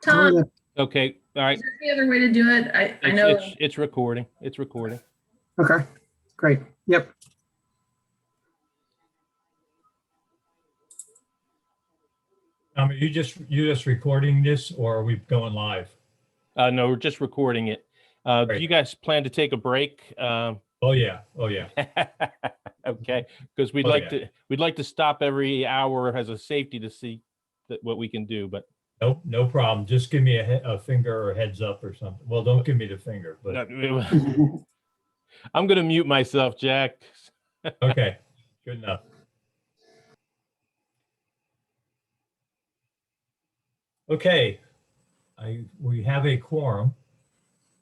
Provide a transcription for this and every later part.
Tom, Okay, all right. is there any other way to do it? I know. It's recording. It's recording. Okay, great. Yep. Are you just recording this, or are we going live? No, we're just recording it. Do Great. you guys plan to take a break? Oh yeah. Okay, because we'd like to stop every hour as a safety to see what we can do, but Nope, no problem. Just give me a finger or a heads up or something. Well, don't give me the finger, but I'm going to mute myself, Jack. okay, good enough. Okay, we have a quorum,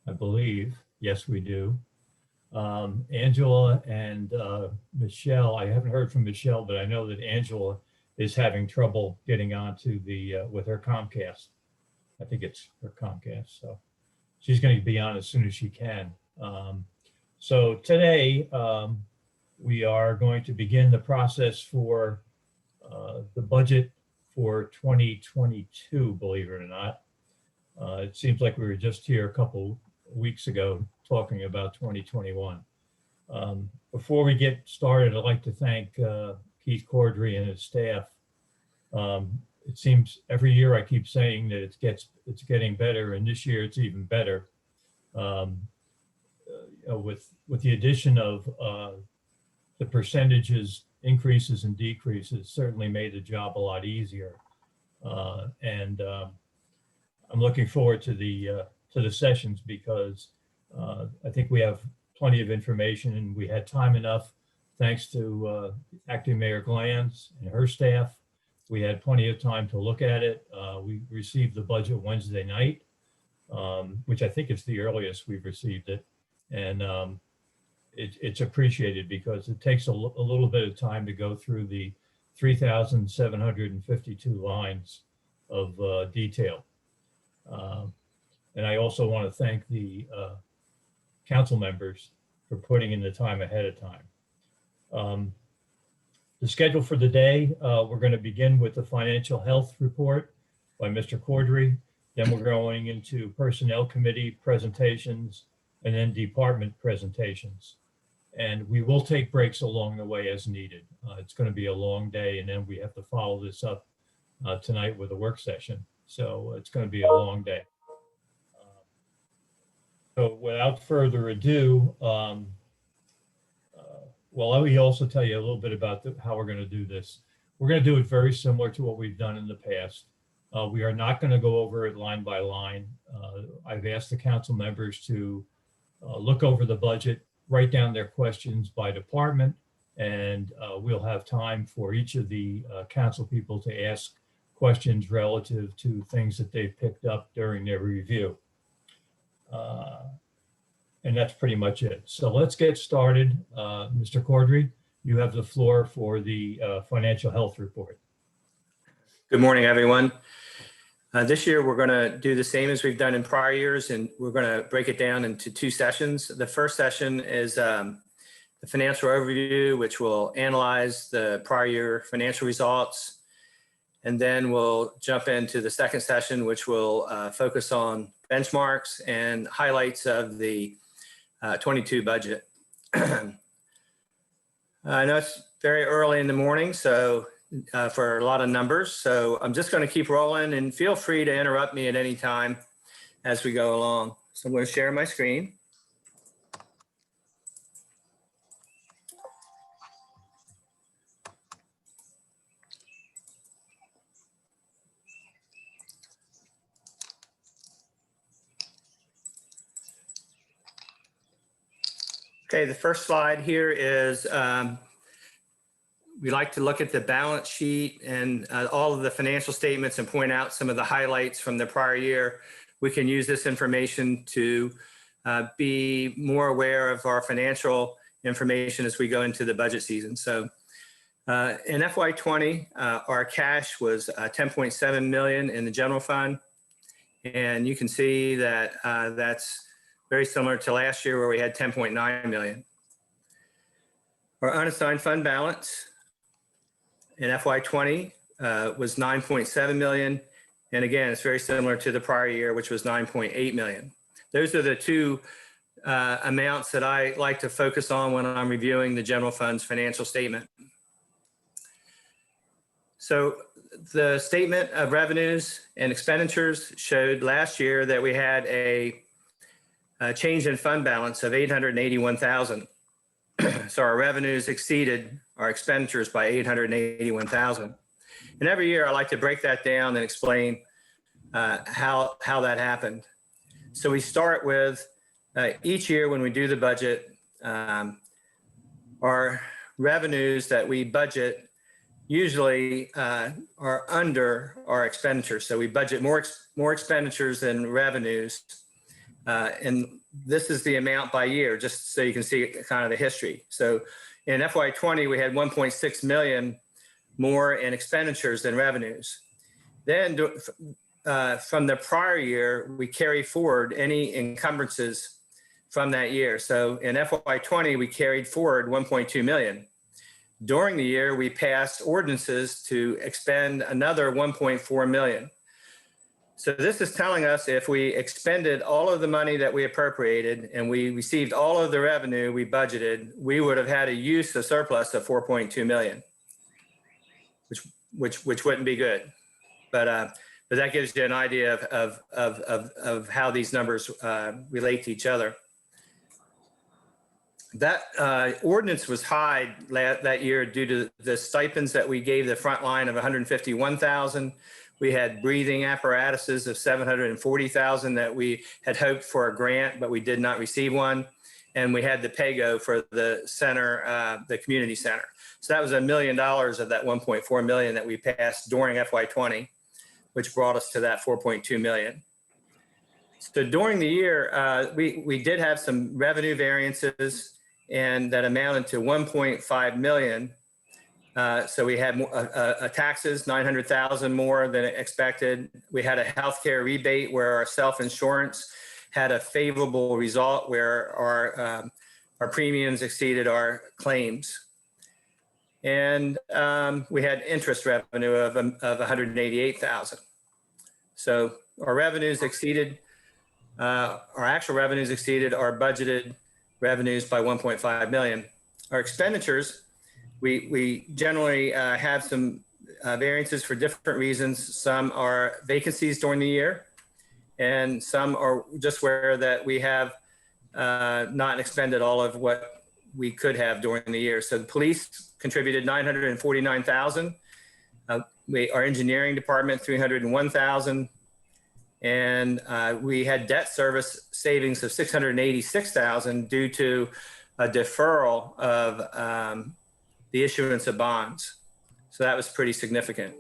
I believe. Yes, we do. Angela and Michelle, I haven't heard from Michelle, but I know that Angela is having trouble getting onto with her Comcast. I think it's her Comcast, so she's going to be on as soon as she can. So today we are going to begin the process for the budget for 2022, believe it or not. It seems like we were just here a couple weeks ago talking about 2021. Before we get started, I'd like to thank Keith Cordry and his staff. It seems every year I keep saying that it's getting better, and this year it's even better. With the addition of the percentages, increases and decreases, certainly made the job a lot easier. And I'm looking forward to the sessions because I think we have plenty of information, and we had time enough, thanks to Acting Mayor Glanz and her staff. We had plenty of time to look at it. We received the budget Wednesday night, which I think is the earliest we've received it. And it's appreciated because it takes a little bit of time to go through the 3,752 lines of detail. And I also want to thank the council members for putting in the time ahead of time. The schedule for the day, we're going to begin with the financial health report by Mr. Cordry. Then we're going into personnel committee presentations and then department presentations. And we will take breaks along the way as needed. It's going to be a long day, and then we have to follow this up tonight with a work session. So it's going to be a long day. So without further ado, well, let me also tell you a little bit about how we're going to do this. We're going to do it very similar to what we've done in the past. We are not going to go over it line by line. I've asked the council members to look over the budget, write down their questions by department, and we'll have time for each of the council people to ask questions relative to things that they've picked up during their review. And that's pretty much it. So let's get started. Mr. Cordry, you have the floor for the financial health report. Good morning, everyone. This year, we're going to do the same as we've done in prior years, and we're going to break it down into two sessions. The first session is the financial overview, which will analyze the prior year financial results. And then we'll jump into the second session, which will focus on benchmarks and highlights of the 22 budget. I know it's very early in the morning, so for a lot of numbers. So I'm just going to keep rolling, and feel free to interrupt me at any time as we go along. So I'm going to share my screen. Okay, the first slide here is we like to look at the balance sheet and all of the financial statements and point out some of the highlights from the prior year. We can use this information to be more aware of our financial information as we go into the budget season. So in FY20, our cash was 10.7 million in the general fund. And you can see that that's very similar to last year where we had 10.9 million. Our unassigned fund balance in FY20 was 9.7 million, And again, it's very similar to the prior year, which was 9.8 million. Those are the two amounts that I like to focus on when I'm reviewing the general fund's financial statement. So the statement of revenues and expenditures showed last year that we had a change in fund balance of 881,000. So our revenues exceeded our expenditures by 881,000. And every year I like to break that down and explain how that happened. So we start with each year when we do the budget, our revenues that we budget usually are under our expenditures. So we budget more expenditures than revenues. And this is the amount by year, just so you can see kind of the history. So in FY20, we had 1.6 million more in expenditures than revenues. Then from the prior year, we carry forward any encumbrances from that year. So in FY20, we carried forward 1.2 million. During the year, we passed ordinances to expend another 1.4 million. So this is telling us if we expended all of the money that we appropriated and we received all of the revenue we budgeted, we would have had a use of surplus of 4.2 million, which wouldn't be good. But that gives you an idea of how these numbers relate to each other. That ordinance was high that year due to the stipends that we gave the front line of 151,000. We had breathing apparatuses of 740,000 that we had hoped for a grant, but we did not receive one. And we had the PAYGO for the center, the community center. So that was $1 million of that 1.4 million that we passed during FY20, which brought us to that 4.2 million. So during the year, we did have some revenue variances, and that amounted to 1.5 million. So we had taxes, 900,000 more than expected. We had a healthcare rebate where our self-insurance had a favorable result where our premiums exceeded our claims. And we had interest revenue of 188,000. So our revenues exceeded, our actual revenues exceeded our budgeted revenues by 1.5 million. Our expenditures, we generally have some variances for different reasons. Some are vacancies during the year, and some are just where that we have not expended all of what we could have during the year. So the police contributed 949,000. Our engineering department, 301,000. And we had debt service savings of 686,000 due to a deferral of the issuance of bonds. So that was pretty significant.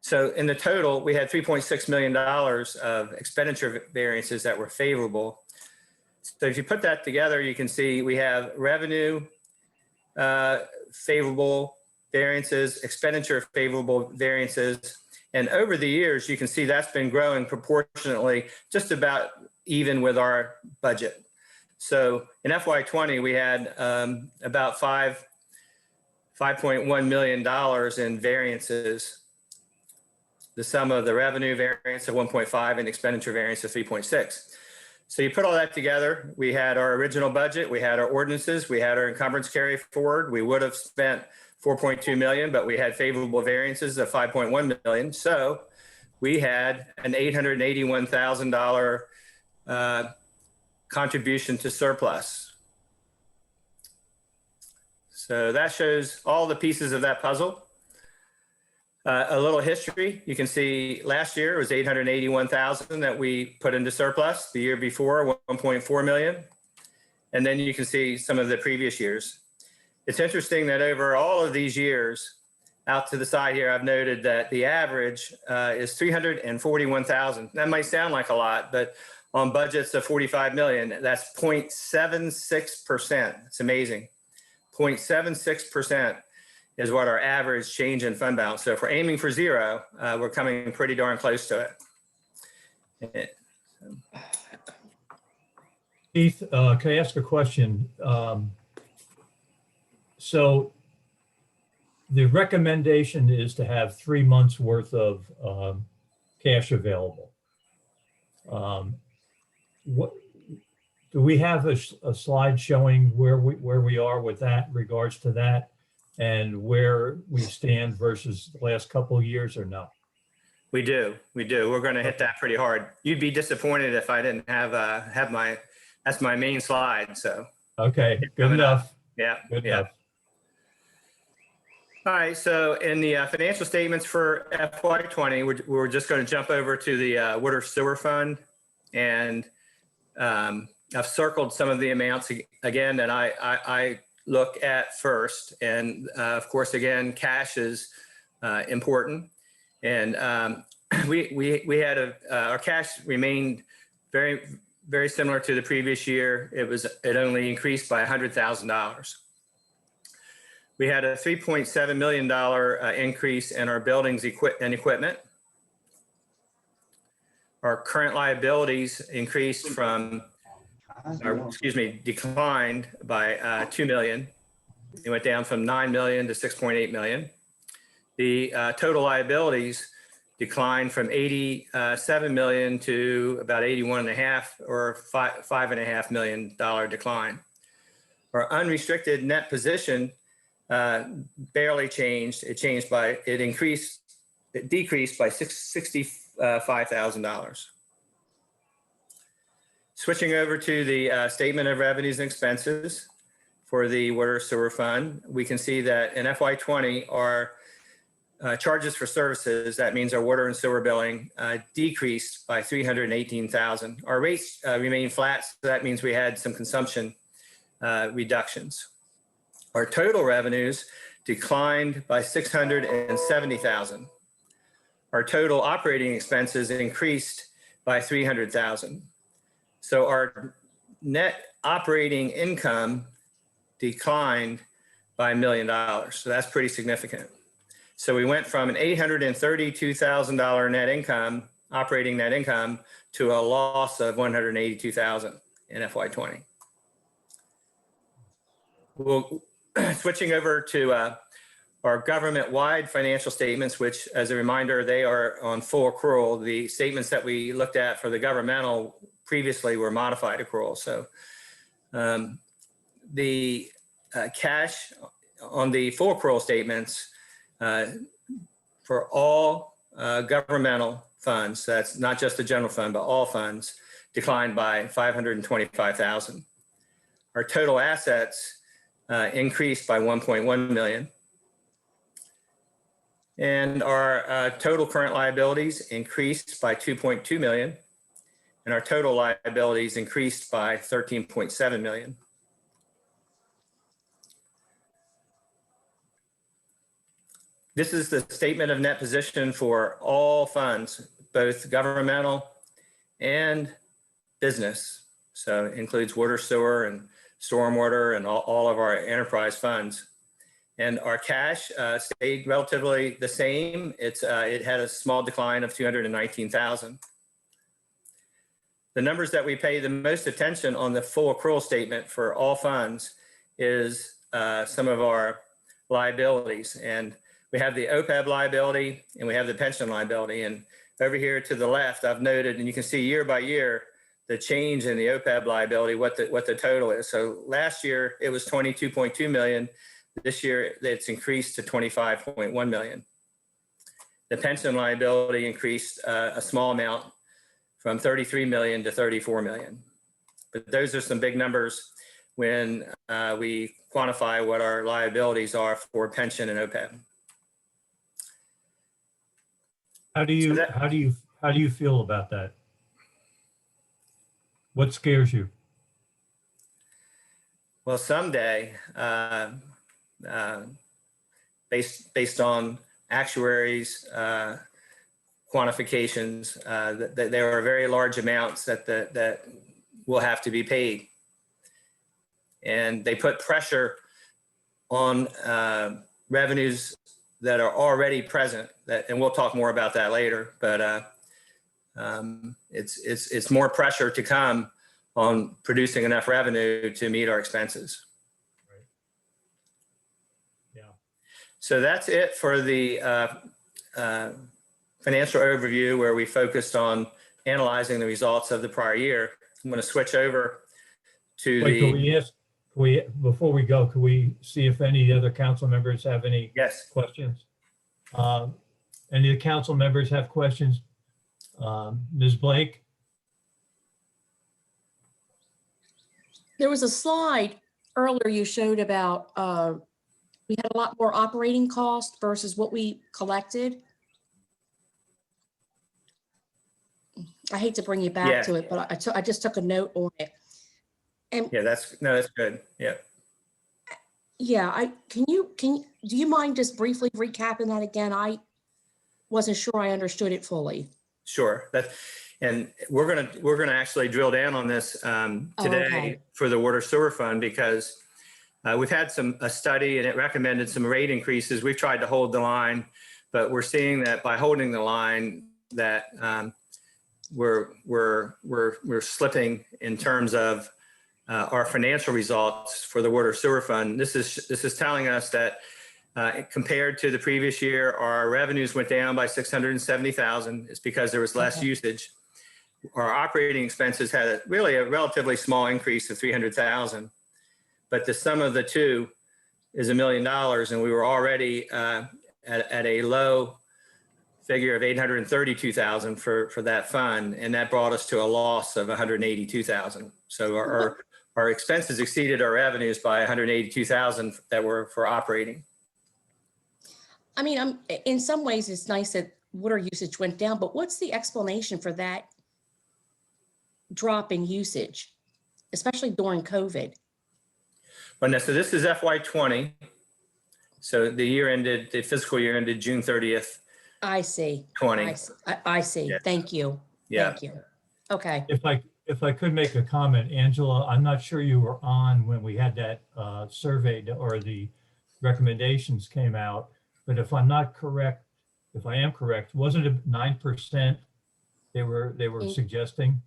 So in the total, we had $3.6 million of expenditure variances that were favorable. So if you put that together, you can see we have revenue favorable variances, expenditure favorable variances. And over the years, you can see that's been growing proportionately, just about even with our budget. So in FY20, we had about $5.1 million in variances. The sum of the revenue variance of 1.5 and expenditure variance of 3.6. So you put all that together, we had our original budget, we had our ordinances, we had our encumbrance carry forward. We would have spent 4.2 million, but we had favorable variances of 5.1 million. So we had an $881,000 contribution to surplus. So that shows all the pieces of that puzzle. A little history, you can see last year it was 881,000 that we put into surplus. The year before, 1.4 million. And then you can see some of the previous years. It's interesting that over all of these years, out to the side here, I've noted that the average is 341,000. That might sound like a lot, but on budgets of 45 million, that's 0.76%. It's amazing. 0.76% is what our average change in fund balance. So if we're aiming for zero, we're coming pretty darn close to it. Keith, can I ask a question? So the recommendation is to have 3 months worth of cash available. What do we have a slide showing where we are with that in regards to that and where we stand versus the last couple of years or no? We do. We're going to hit that pretty hard. You'd be disappointed if I didn't have that's my main slide. So. Okay, good enough. Yeah. Good yeah. enough. All right. So in the financial statements for FY20, we're just going to jump over to the water sewer fund. And I've circled some of the amounts again that I look at first. And of course, again, cash is important. And we had our cash remained very, very similar to the previous year. It only increased by $100,000. We had a $3.7 million increase in our buildings and equipment. Our current liabilities increased declined by $2 million. It went down from $9 million to $6.8 million. The total liabilities declined from $87 million to about $81.5 or $5.5 million decline. Our unrestricted net position barely changed. It decreased by $65,000. Switching over to the statement of revenues and expenses for the water sewer fund, we can see that in FY20, our charges for services, that means our water and sewer billing, decreased by $318,000. Our rates remained flat, so that means we had some consumption reductions. Our total revenues declined by $670,000. Our total operating expenses increased by $300,000. So our net operating income declined by $1 million. So that's pretty significant. So we went from an $832,000 net income, operating net income, to a loss of $182,000 in FY20. Switching over to our government-wide financial statements, which, as a reminder, they are on full accrual. The statements that we looked at for the governmental previously were modified accrual. So the cash on the full accrual statements for all governmental funds, that's not just the general fund, but all funds, declined by $525,000. Our total assets increased by $1.1 million. And our total current liabilities increased by $2.2 million. And our total liabilities increased by $13.7 million. This is the statement of net position for all funds, both governmental and business. So it includes water, sewer, and stormwater, and all of our enterprise funds. And our cash stayed relatively the same. It had a small decline of $219,000. The numbers that we pay the most attention on the full accrual statement for all funds is some of our liabilities. And we have the OPEB liability and we have the pension liability. And over here to the left, I've noted, and you can see year by year, the change in the OPEB liability, what the total is. So last year it was $22.2 million. This year it's increased to $25.1 million. The pension liability increased a small amount from $33 million to $34 million. But those are some big numbers when we quantify what our liabilities are for pension and OPEB. How do you feel about that? What scares you? Well, someday, based on actuaries' quantifications, that there are very large amounts that will have to be paid, and they put pressure on revenues that are already present. And we'll talk more about that later. But it's more pressure to come on producing enough revenue to meet our expenses. Right. Yeah. So that's it for the financial overview where we focused on analyzing the results of the prior year. I'm going to switch over to Wait, before we go, can we see if any other council members have any yes. questions? Any of the council members have questions? Ms. Blake? There was a slide earlier you showed about, we had a lot more operating cost versus what we collected. I hate to bring you back Yeah. to it, but I just took a note on it. And Yeah, that's good. Yeah. yeah, do you mind just briefly recapping that again? I wasn't sure I understood it fully. Sure. And we're gonna actually drill down on this today okay. for the water sewer fund because we've had a study and it recommended some rate increases. We've tried to hold the line, but we're seeing that by holding the line that we're slipping in terms of our financial results for the water sewer fund. This is telling us that compared to the previous year, our revenues went down by $670,000. It's because there was less usage. Our operating expenses had a relatively small increase of $300,000, but the sum of the two is $1 million, and we were already at a low figure of $832,000 for that fund, and that brought us to a loss of $182,000. So our expenses exceeded our revenues by $182,000 that were for operating. I mean, in some ways it's nice that water usage went down, but what's the explanation for that drop in usage, especially during COVID? Well, so this is FY20. So the fiscal year ended June 30th. I see. 20. I see. Yeah. Thank you. Yeah. Thank you. Okay. If I could make a comment, Angela, I'm not sure you were on when we had that survey or the recommendations came out, but if I am correct, wasn't it 9% they were suggesting?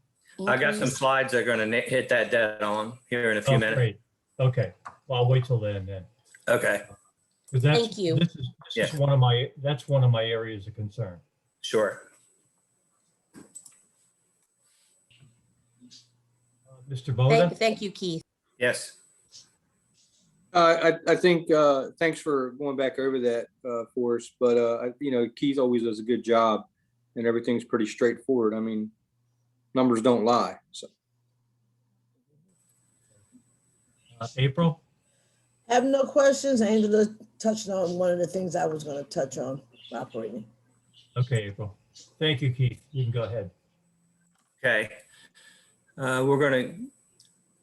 I got some slides that are going to hit that dead on here in a few minutes. Great. Okay. Well, I'll wait till then. Okay. Thank you. This is one of my areas of concern. Sure. Mr. Boda? Thank you, Keith. Yes. I think, thanks for going back over that for us, but Keith always does a good job and everything's pretty straightforward. I mean, numbers don't lie, so. April? I have no questions. Angela touched on one of the things I was going to touch on, operating. Okay, April. Thank you, Keith. You can go ahead. Okay. We're going to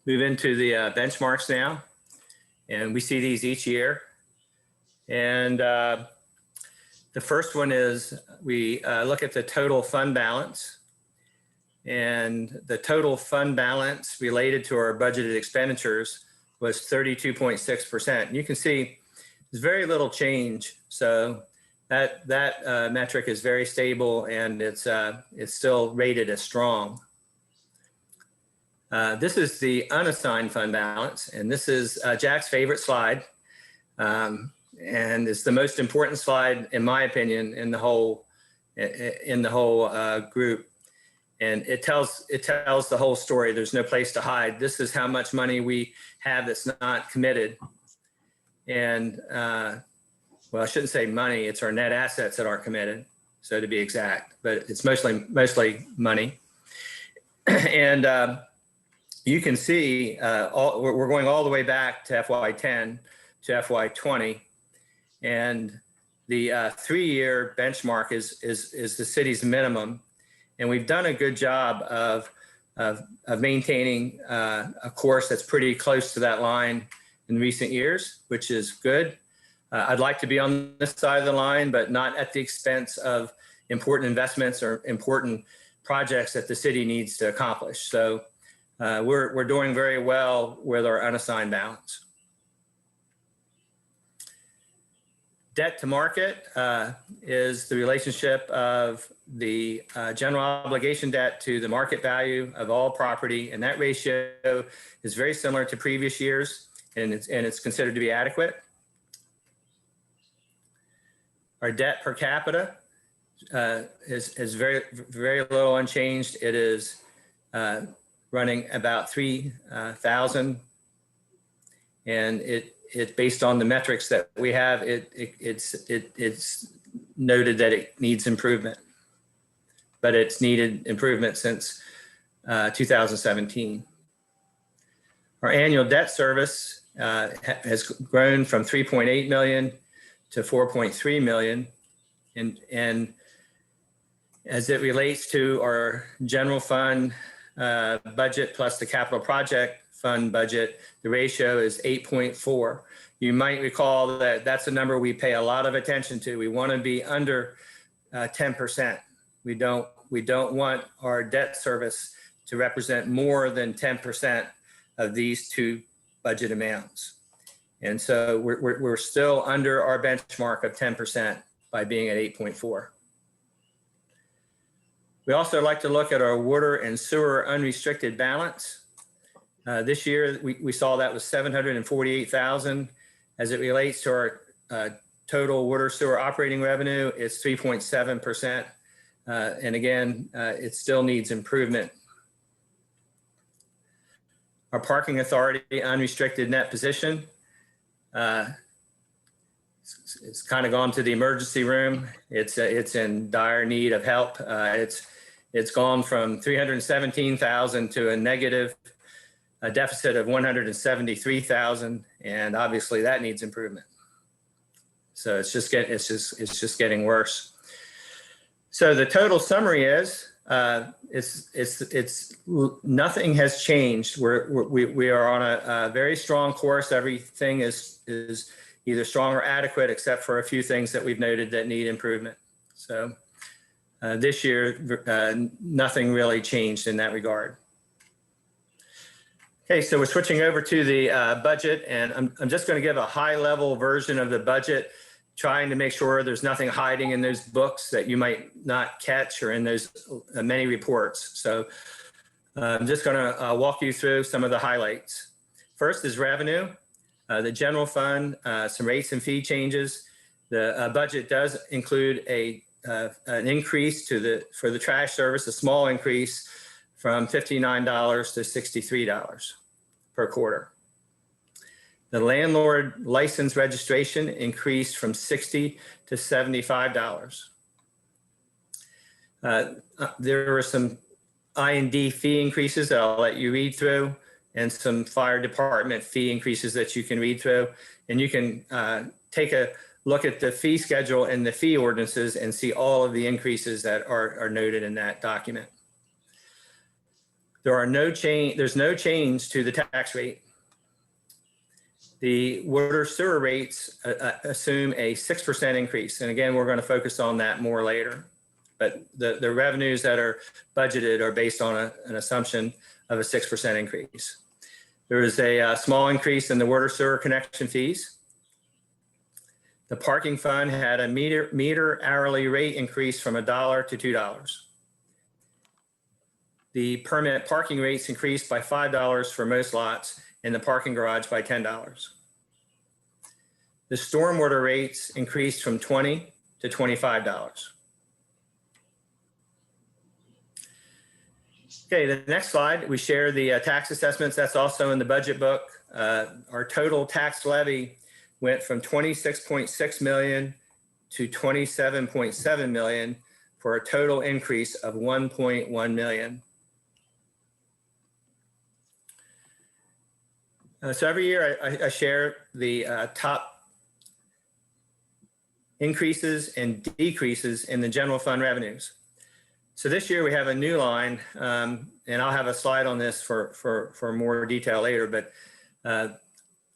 move into the benchmarks now, and we see these each year. And the first one is we look at the total fund balance, and the total fund balance related to our budgeted expenditures was 32.6%. You can see there's very little change. So that metric is very stable, and it's still rated as strong. This is the unassigned fund balance, and this is Jack's favorite slide, and it's the most important slide, in my opinion, in the whole group. And it tells the whole story. There's no place to hide. This is how much money we have that's not committed. And well, I shouldn't say money. It's our net assets that aren't committed. So to be exact, but it's mostly money. And you can see we're going all the way back to FY10 to FY20, and the 3-year benchmark is the city's minimum. And we've done a good job of maintaining a course that's pretty close to that line in recent years, which is good. I'd like to be on this side of the line, but not at the expense of important investments or important projects that the city needs to accomplish. So we're doing very well with our unassigned balance. Debt to market is the relationship of the general obligation debt to the market value of all property, and that ratio is very similar to previous years, and it's considered to be adequate. Our debt per capita is very, very little unchanged. It is running about 3,000. And it's based on the metrics that we have. It's noted that it needs improvement, but it's needed improvement since 2017. Our annual debt service has grown from 3.8 million to 4.3 million. And as it relates to our general fund budget plus the capital project fund budget, the ratio is 8.4. You might recall that that's a number we pay a lot of attention to. We want to be under 10%. We don't want our debt service to represent more than 10% of these two budget amounts. And so we're still under our benchmark of 10% by being at 8.4. We also like to look at our water and sewer unrestricted balance. This year, we saw that was 748,000. As it relates to our total water sewer operating revenue, it's 3.7%. And again, it still needs improvement. Our parking authority unrestricted net position, it's kind of gone to the emergency room. It's in dire need of help. It's gone from 317,000 to a negative deficit of 173,000, and obviously that needs improvement. So it's just getting worse. So the total summary is it's nothing has changed. We are on a very strong course. Everything is either strong or adequate, except for a few things that we've noted that need improvement. So this year, nothing really changed in that regard. Okay, so we're switching over to the budget, and I'm just going to give a high-level version of the budget, trying to make sure there's nothing hiding in those books that you might not catch or in those many reports. So I'm just going to walk you through some of the highlights. First is revenue, the general fund, some rates and fee changes. The budget does include an increase for the trash service, a small increase from $59 to $63 per quarter. The landlord license registration increased from $60 to $75. There were some I&D fee increases that I'll let you read through, and some fire department fee increases that you can read through. And you can take a look at the fee schedule and the fee ordinances and see all of the increases that are noted in that document. There's no change to the tax rate. The water sewer rates assume a 6% increase. And again, we're going to focus on that more later. But the revenues that are budgeted are based on an assumption of a 6% increase. There is a small increase in the water sewer connection fees. The parking fund had a meter hourly rate increase from $1 to $2. The permit parking rates increased by $5 for most lots, and the parking garage by $10. The stormwater rates increased from $20 to $25. Okay, the next slide, we share the tax assessments. That's also in the budget book. Our total tax levy went from 26.6 million to 27.7 million for a total increase of 1.1 million. So every year I share the top increases and decreases in the general fund revenues. So this year we have a new line, and I'll have a slide on this for more detail later. But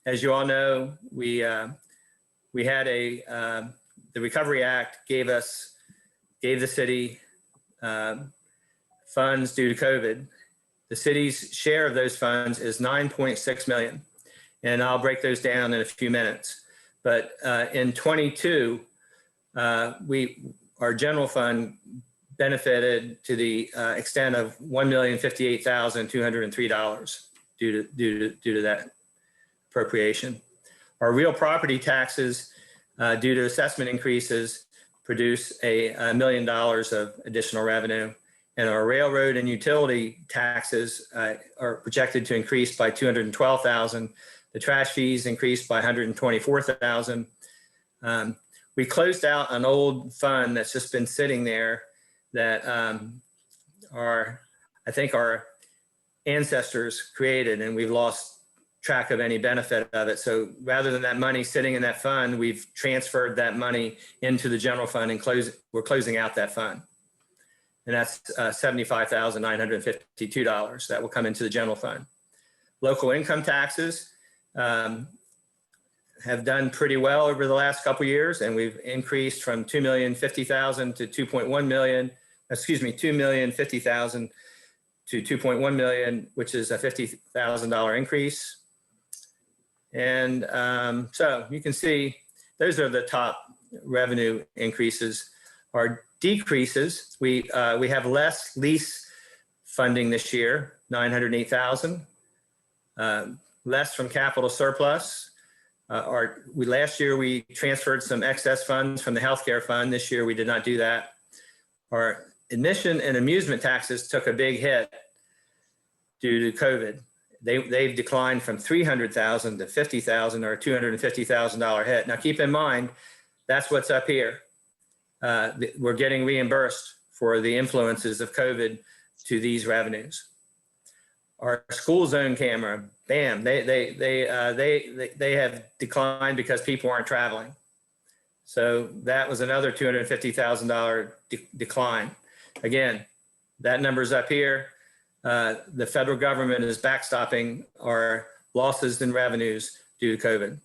as you all know, we had the Recovery Act gave the city funds due to COVID. The city's share of those funds is 9.6 million. And I'll break those down in a few minutes. But in 22, our general fund benefited to the extent of $1,058,203 due to that appropriation. Our real property taxes due to assessment increases produce $1 million of additional revenue. And our railroad and utility taxes are projected to increase by $212,000. The trash fees increased by $124,000. We closed out an old fund that's just been sitting there that I think our ancestors created, and we've lost track of any benefit of it. So rather than that money sitting in that fund, we've transferred that money into the general fund and we're closing out that fund. And that's $75,952 that will come into the general fund. Local income taxes have done pretty well over the last couple of years, and we've increased from $2,050,000 to $2.1 million. Excuse me, $2,050,000 to $2.1 million, which is a $50,000 increase. And so you can see those are the top revenue increases. Our decreases, we have less lease funding this year, $908,000, less from capital surplus. Last year we transferred some excess funds from the healthcare fund. This year we did not do that. Our admission and amusement taxes took a big hit due to COVID. They've declined from $300,000 to $50,000, or a $250,000 hit. Now keep in mind, that's what's up here. We're getting reimbursed for the influences of COVID to these revenues. Our school zone camera, bam, they have declined because people aren't traveling. So that was another $250,000 decline. Again, that number's up here. The federal government is backstopping our losses in revenues due to COVID.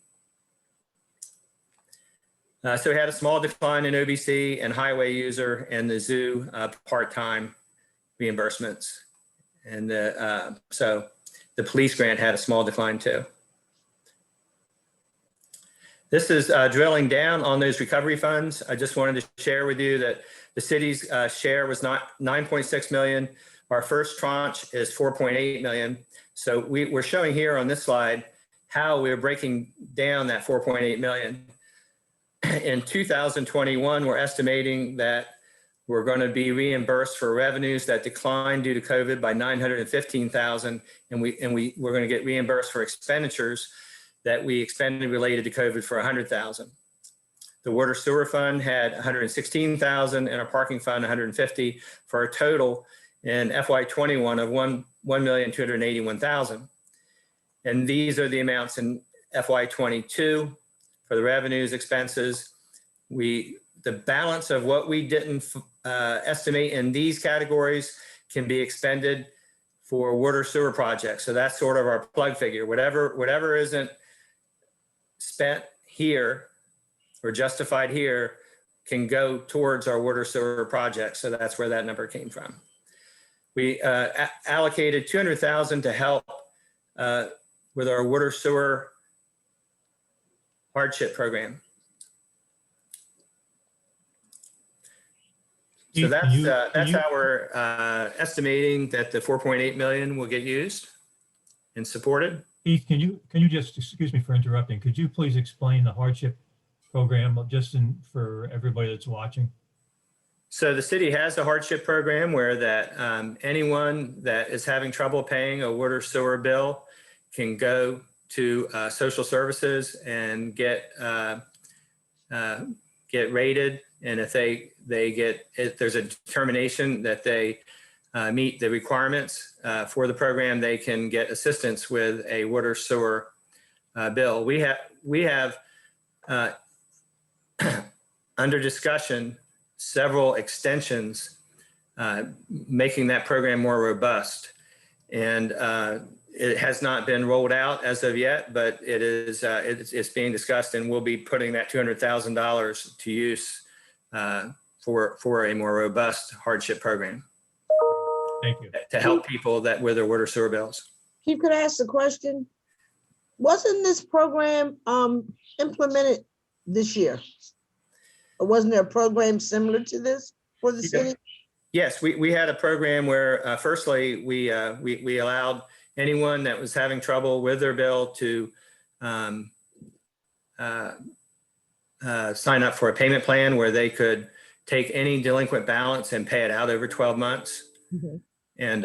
So we had a small decline in OBC and highway user and the zoo part-time reimbursements. And so the police grant had a small decline too. This is drilling down on those recovery funds. I just wanted to share with you that the city's share was not 9.6 million. Our first tranche is 4.8 million. So we're showing here on this slide how we're breaking down that 4.8 million. In 2021, we're estimating that we're going to be reimbursed for revenues that declined due to COVID by $915,000, and we're going to get reimbursed for expenditures that we expended related to COVID for $100,000. The water sewer fund had $116,000, and our parking fund $150,000, for a total in FY21 of $1,281,000. And these are the amounts in FY22 for the revenues, expenses. The balance of what we didn't estimate in these categories can be expended for water sewer projects. So that's sort of our plug figure. Whatever isn't spent here or justified here can go towards our water sewer project. So that's where that number came from. We allocated $200,000 to help with our water sewer hardship program. So that's how we're estimating that the 4.8 million will get used and supported. Keith, can you just, excuse me for interrupting, could you please explain the hardship program for everybody that's watching? So the city has a hardship program where that anyone that is having trouble paying a water sewer bill can go to social services and get rated. And if if there's a determination that they meet the requirements for the program, they can get assistance with a water sewer bill. We have under discussion several extensions making that program more robust, and it has not been rolled out as of yet, but it's being discussed, and we'll be putting that $200,000 to use for a more robust hardship program. Thank you. To help people with their water sewer bills. Keith, could I ask a question? Wasn't this program implemented this year? Or wasn't there a program similar to this for the city? Yes, we had a program where firstly, we allowed anyone that was having trouble with their bill to sign up for a payment plan where they could take any delinquent balance and pay it out over 12 months. Mhm. And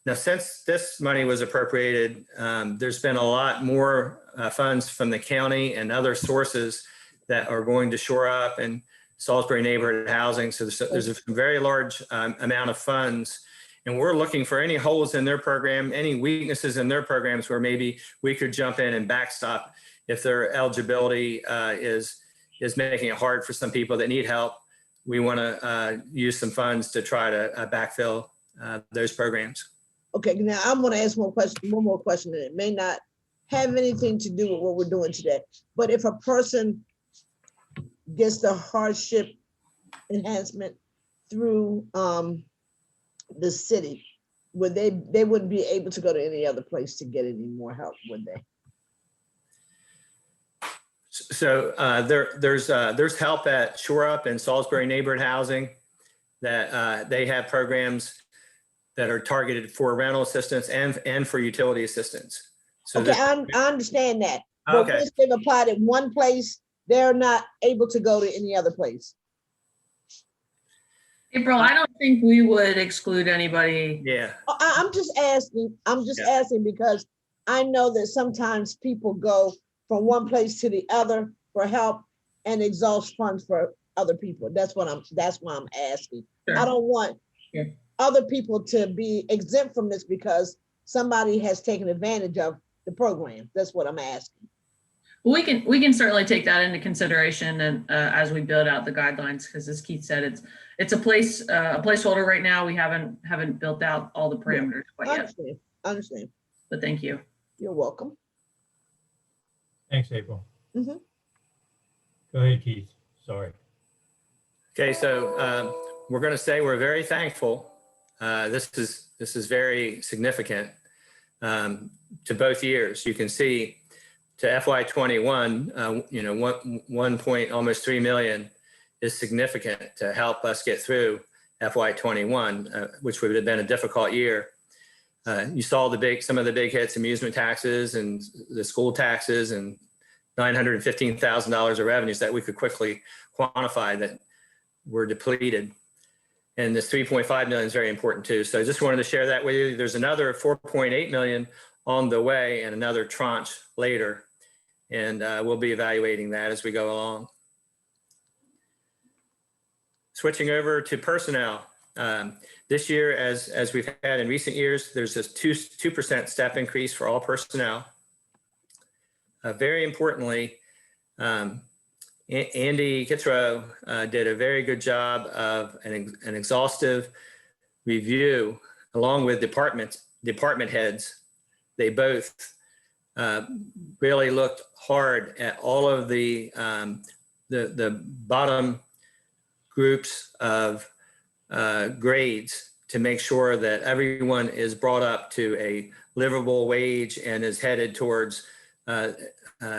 now, since this money was appropriated, there's been a lot more funds from the county and other sources that are going to shore up and Salisbury neighborhood housing. So there's a very large amount of funds. And we're looking for any holes in their program, any weaknesses in their programs where maybe we could jump in and backstop if their eligibility is making it hard for some people that need help. We want to use some funds to try to backfill those programs. Okay, now I'm gonna ask one more question, and it may not have anything to do with what we're doing today. But if a person gets the hardship enhancement through the city, would they wouldn't be able to go to any other place to get any more help, would they? So there's help at Shore Up and Salisbury neighborhood housing that they have programs that are targeted for rental assistance and for utility assistance. So Okay, I understand that. But Okay. once they've applied at one place, they're not able to go to any other place. April, I don't think we would exclude anybody. Yeah. I'm just asking, asking because I know that sometimes people go from one place to the other for help and exhaust funds for other people. That's why I'm asking. Sure. I don't want Yeah. other people to be exempt from this because somebody has taken advantage of the program. That's what I'm asking. We can certainly take that into consideration and as we build out the guidelines, because as Keith said, it's a placeholder right now. We haven't built out all the parameters quite yet, I understand. but thank you. You're welcome. Thanks, April. Mhm. Go ahead, Keith. Sorry. Okay, so we're going to say we're very thankful. This is very significant to both years. You can see to FY21, almost 3 million is significant to help us get through FY21, which would have been a difficult year. You saw some of the big hits: amusement taxes and the school taxes, and $915,000 of revenues that we could quickly quantify that were depleted. And this 3.5 million is very important too. So I just wanted to share that with you. There's another 4.8 million on the way and another tranche later. And we'll be evaluating that as we go along. Switching over to personnel. This year, as we've had in recent years, there's this 2% step increase for all personnel. Very importantly, Andy Kitzrow did a very good job of an exhaustive review along with department heads. They both really looked hard at all of the bottom groups of grades to make sure that everyone is brought up to a livable wage and is headed towards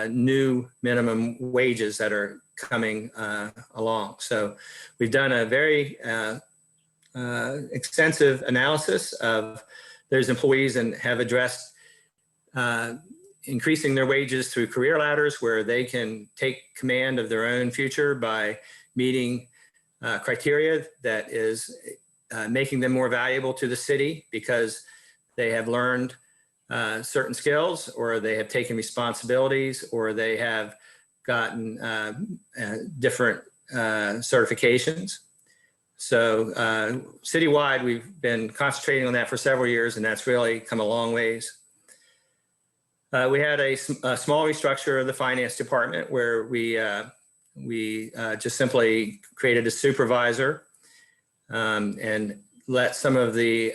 new minimum wages that are coming along. So we've done a very extensive analysis of those employees and have addressed increasing their wages through career ladders where they can take command of their own future by meeting criteria that is making them more valuable to the city because they have learned certain skills, or they have taken responsibilities, or they have gotten different certifications. So citywide, we've been concentrating on that for several years, and that's really come a long ways. We had a small restructure of the finance department where we just simply created a supervisor and let some of the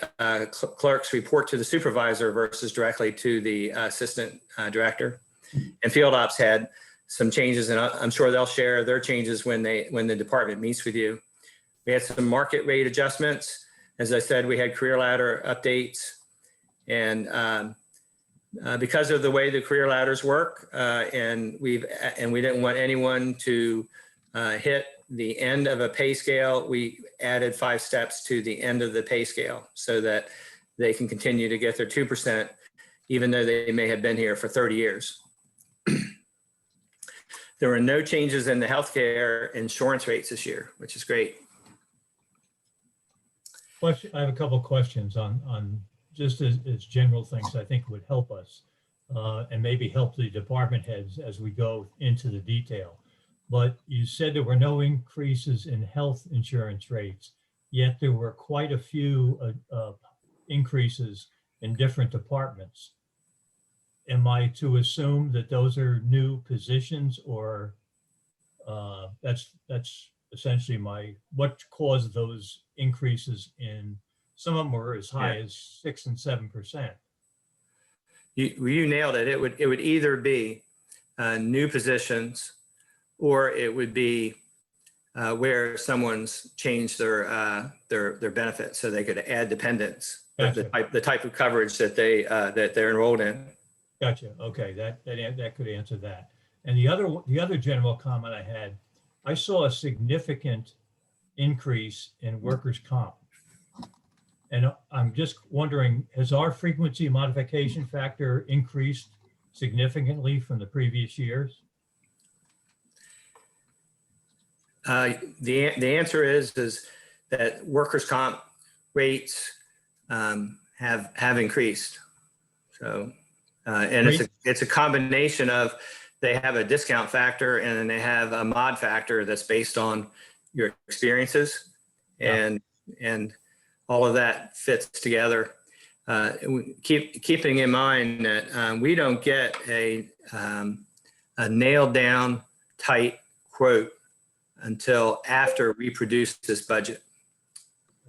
clerks report to the supervisor versus directly to the assistant director. And field ops had some changes, and I'm sure they'll share their changes when the department meets with you. We had some market rate adjustments. As I said, we had career ladder updates, and because of the way the career ladders work, and we didn't want anyone to hit the end of a pay scale, we added 5 steps to the end of the pay scale so that they can continue to get their 2%, even though they may have been here for 30 years. There were no changes in the healthcare insurance rates this year, which is great. Question, I have a couple of questions on just as general things I think would help us and maybe help the department heads as we go into the detail. But you said there were no increases in health insurance rates, yet there were quite a few increases in different departments. Am I to assume that those are new positions, or that's essentially what caused those increases in, some of them were as high as 6 and 7%. You nailed it. It would either be new positions, or it would be where someone's changed their benefits so they could add dependents, Gotcha. the type of coverage that they're enrolled in. Gotcha. Okay, that could answer that. And the other general comment I had, I saw a significant increase in workers' comp. And I'm just wondering, has our frequency modification factor increased significantly from the previous years? The answer is that workers' comp rates have increased. So, and it's a combination of, they have a discount factor and then they have a mod factor that's based on your experiences, and all of that fits together. Keeping in mind that we don't get a nailed down tight quote until after we produce this budget.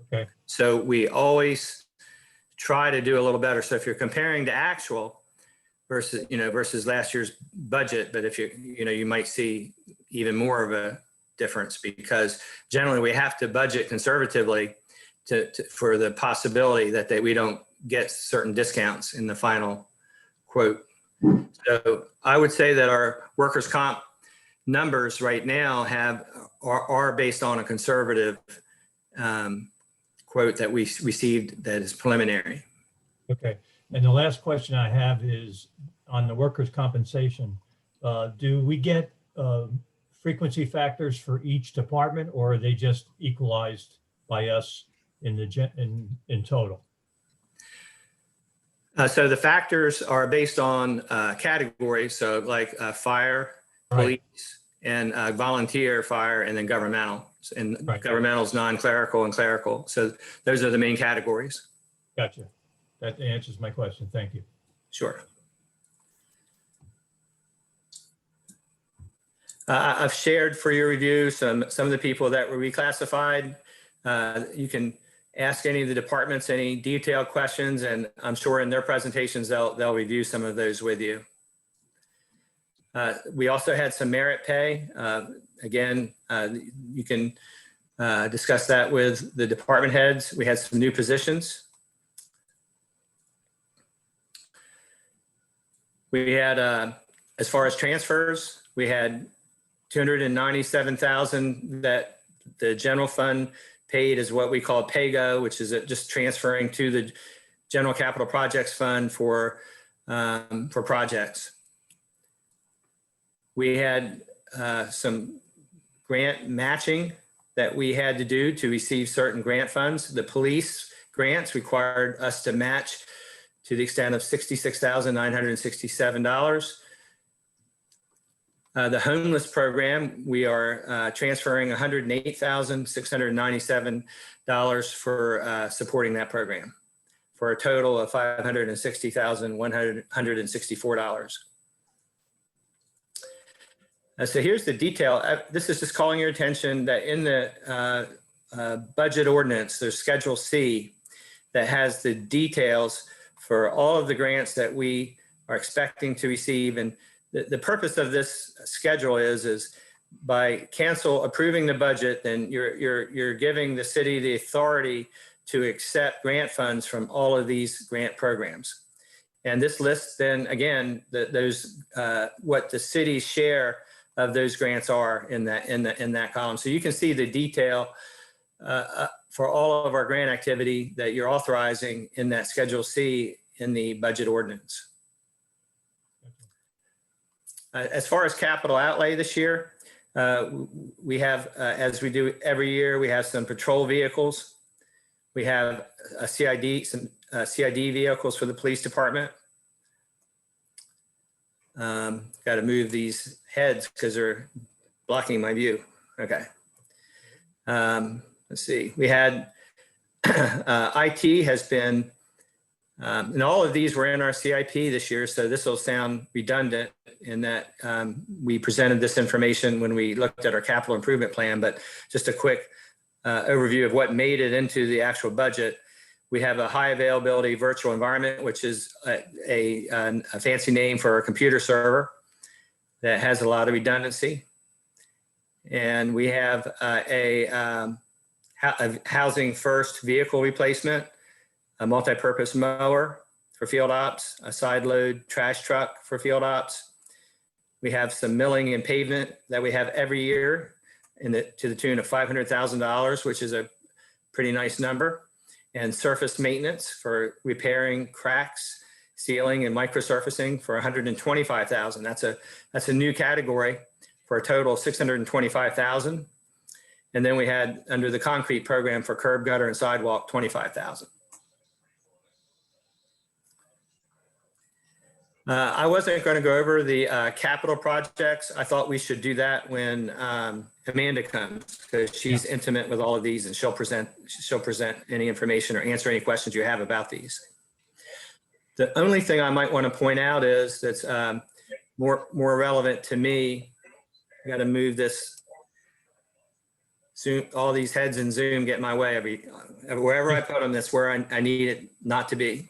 Okay. So we always try to do a little better. So if you're comparing to actual versus last year's budget, but if you might see even more of a difference, because generally we have to budget conservatively for the possibility that we don't get certain discounts in the final quote. So I would say that our workers' comp numbers right now are based on a conservative quote that we received that is preliminary. Okay. And the last question I have is on the workers' compensation. Do we get frequency factors for each department, or are they just equalized by us in total? So the factors are based on categories. So like fire, police, and volunteer fire, and then governmental. And governmental is non-clerical and clerical. So those are the main categories. Gotcha. That answers my question. Thank you. Sure. I've shared for your review some of the people that were reclassified. You can ask any of the departments any detailed questions, and I'm sure in their presentations they'll review some of those with you. We also had some merit pay. Again, you can discuss that with the department heads. We had some new positions. We had, as far as transfers, we had $297,000 that the general fund paid as what we call PAYGO, which is just transferring to the General Capital Projects Fund for projects. We had some grant matching that we had to do to receive certain grant funds. The police grants required us to match to the extent of $66,967. The homeless program, we are transferring $108,697 for supporting that program, for a total of $560,164. So here's the detail. This is just calling your attention that in the budget ordinance, there's Schedule C that has the details for all of the grants that we are expecting to receive. And the purpose of this schedule is by approving the budget, then you're giving the city the authority to accept grant funds from all of these grant programs. And this lists then again those what the city's share of those grants are in that column. So you can see the detail for all of our grant activity that you're authorizing in that Schedule C in the budget ordinance. As far as capital outlay this year, we have, as we do every year, we have some patrol vehicles. We have a some CID vehicles for the police department. Got to move these heads because they're blocking my view. Okay. Let's see. We had IT has been, and all of these were in our CIP this year. So this will sound redundant in that we presented this information when we looked at our capital improvement plan, but just a quick overview of what made it into the actual budget. We have a high availability virtual environment, which is a fancy name for a computer server that has a lot of redundancy. And we have a housing first vehicle replacement, a multi-purpose mower for field ops, a side load trash truck for field ops. We have some milling and pavement that we have every year to the tune of $500,000, which is a pretty nice number. And surface maintenance for repairing cracks, sealing, and microsurfacing for $125,000. That's a new category for a total of $625,000. And then we had under the concrete program for curb, gutter, and sidewalk, $25,000. I wasn't going to go over the capital projects. I thought we should do that when Amanda comes, because she's intimate with all of these, and she'll present any information or answer any questions you have about these. The only thing I might want to point out is that's more relevant to me. I got to move this. Zoom, all these heads in Zoom get in my way. Wherever I put them, that's where I need it not to be.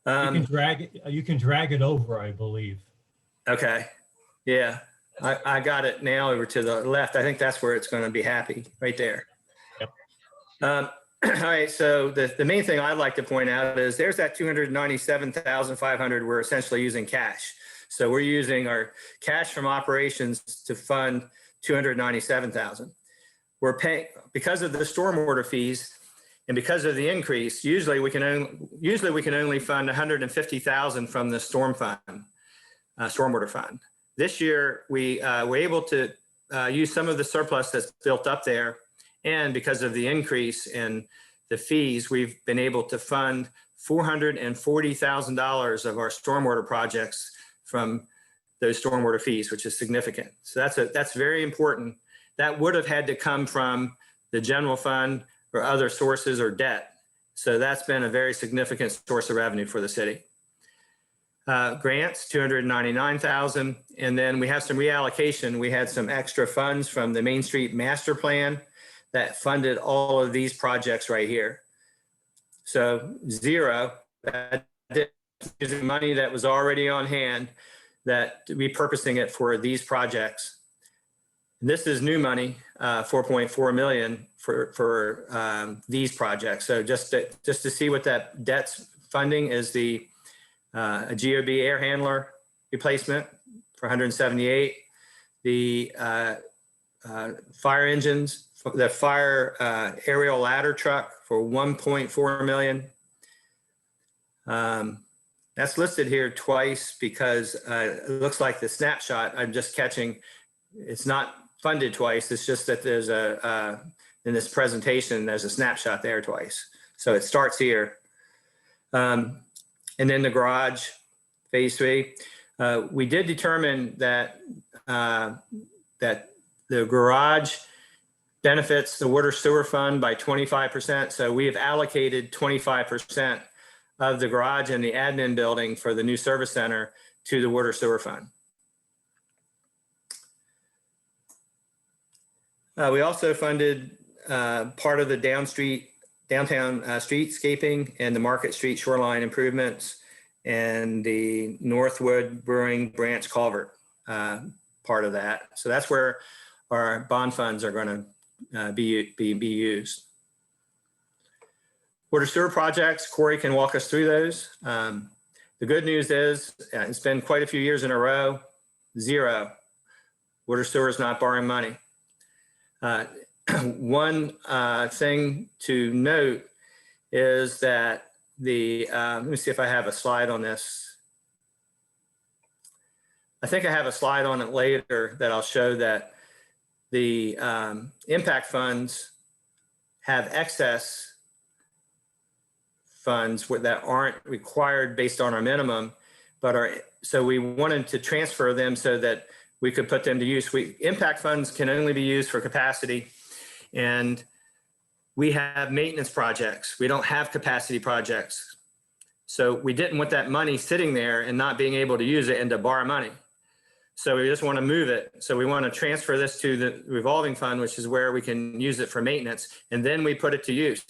You can drag it over, I believe. Okay. Yeah. I got it now over to the left. I think that's where it's going to be happy, right there. Yep. All right. So the main thing I'd like to point out is there's that $297,500 we're essentially using cash. So we're using our cash from operations to fund $297,000. We're paying because of the stormwater fees. And because of the increase, usually we can only fund $150,000 from the stormwater fund. This year we were able to use some of the surplus that's built up there, and because of the increase in the fees, we've been able to fund $440,000 of our stormwater projects from those stormwater fees, which is significant. So that's very important. That would have had to come from the general fund or other sources or debt. So that's been a very significant source of revenue for the city. Grants, $299,000. And then we have some reallocation. We had some extra funds from the Main Street Master Plan that funded all of these projects right here. So zero, using money that was already on hand, that repurposing it for these projects. And this is new money, 4.4 million for these projects. So just to see what that debt's funding is, the a GOB air handler replacement for 178, the fire engines, the fire aerial ladder truck for 1.4 million. That's listed here twice because it looks like the snapshot I'm just catching, it's not funded twice. It's just that there's in this presentation, there's a snapshot there twice. So it starts here. And then the garage, phase 3. We did determine that that the garage benefits the water sewer fund by 25%. So we have allocated 25% of the garage and the admin building for the new service center to the water sewer fund. We also funded part of the downtown streetscaping and the Market Street shoreline improvements and the Northwood Brewing Branch Culvert part of that. So that's where our bond funds are going to be used. Water sewer projects, Corey can walk us through those. The good news is it's been quite a few years in a row, zero. Water sewer is not borrowing money. One thing to note is that let me see if I have a slide on this. I think I have a slide on it later that I'll show that the impact funds have excess funds that aren't required based on our minimum, but so we wanted to transfer them so that we could put them to use. Impact funds can only be used for capacity, and we have maintenance projects. We don't have capacity projects. So we didn't want that money sitting there and not being able to use it and to borrow money. So we just want to move it. So we want to transfer this to the revolving fund, which is where we can use it for maintenance, and then we put it to use.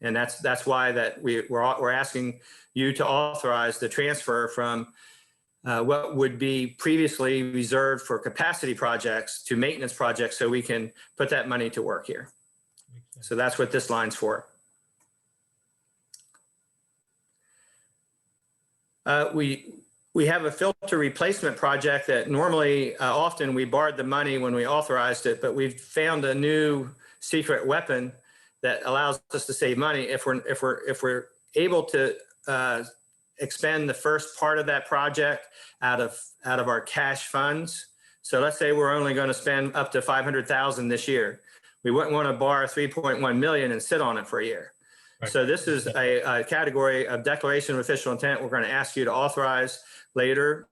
And that's why that we're asking you to authorize the transfer from what would be previously reserved for capacity projects to maintenance projects, so we can put that money to work here. So that's what this line's for. We have a filter replacement project that normally, often we borrowed the money when we authorized it, but we've found a new secret weapon that allows us to save money if we're able to expend the first part of that project out of our cash funds. So let's say we're only going to spend up to $500,000 this year. We wouldn't want to borrow 3.1 million and sit on it for a year. Right. So this is a category of declaration of official intent we're going to ask you to authorize later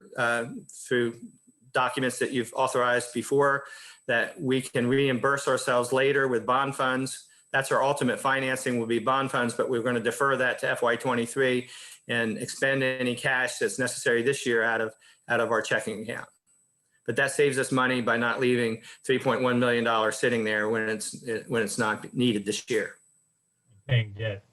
through documents that you've authorized before, that we can reimburse ourselves later with bond funds. That's our ultimate financing, will be bond funds, but we're going to defer that to FY23 and expend any cash that's necessary this year out of our checking account. But that saves us money by not leaving $3.1 million sitting there when it's not needed this year. Paying debt.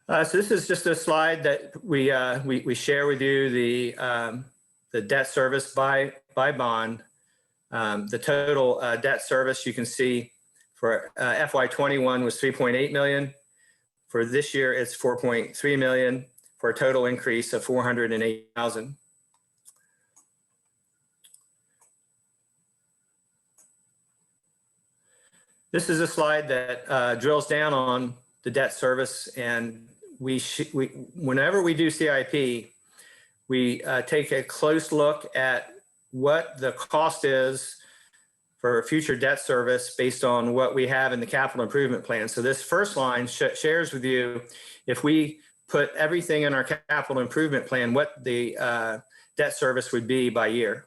So this is just a slide that we share with you, the debt service by bond. The total debt service you can see for FY21 was 3.8 million. For this year, it's 4.3 million, for a total increase of 408,000. This is a slide that drills down on the debt service, and whenever we do CIP, we take a close look at what the cost is for future debt service based on what we have in the capital improvement plan. So this first line shares with you, if we put everything in our capital improvement plan, what the debt service would be by year.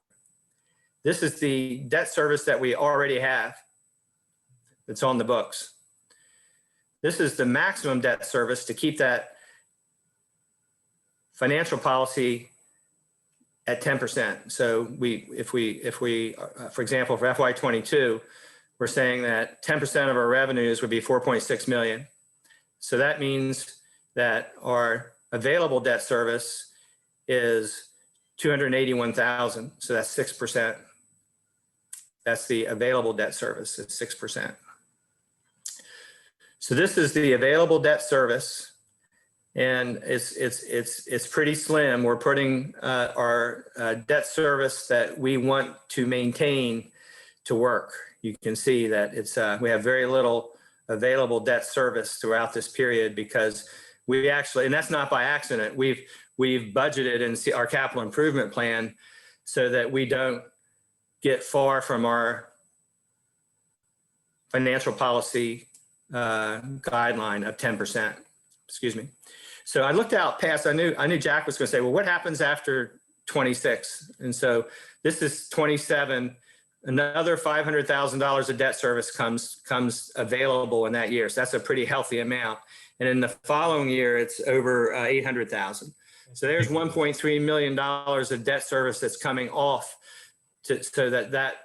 This is the debt service that we already have. It's on the books. This is the maximum debt service to keep that financial policy at 10%. So if we, for example, for FY22, we're saying that 10% of our revenues would be 4.6 million. So that means that our available debt service is 281,000. So that's 6%. That's the available debt service, it's 6%. So this is the available debt service, and it's pretty slim. We're putting our debt service that we want to maintain to work. You can see that it's we have very little available debt service throughout this period, because we actually, and that's not by accident, we've budgeted in our capital improvement plan so that we don't get far from our financial policy guideline of 10%. Excuse me. So I looked out past, I knew Jack was going to say, well, what happens after 26? And so this is 27. Another $500,000 of debt service comes available in that year. So that's a pretty healthy amount. And in the following year, it's over 800,000. So there's $1.3 million of debt service that's coming off, so that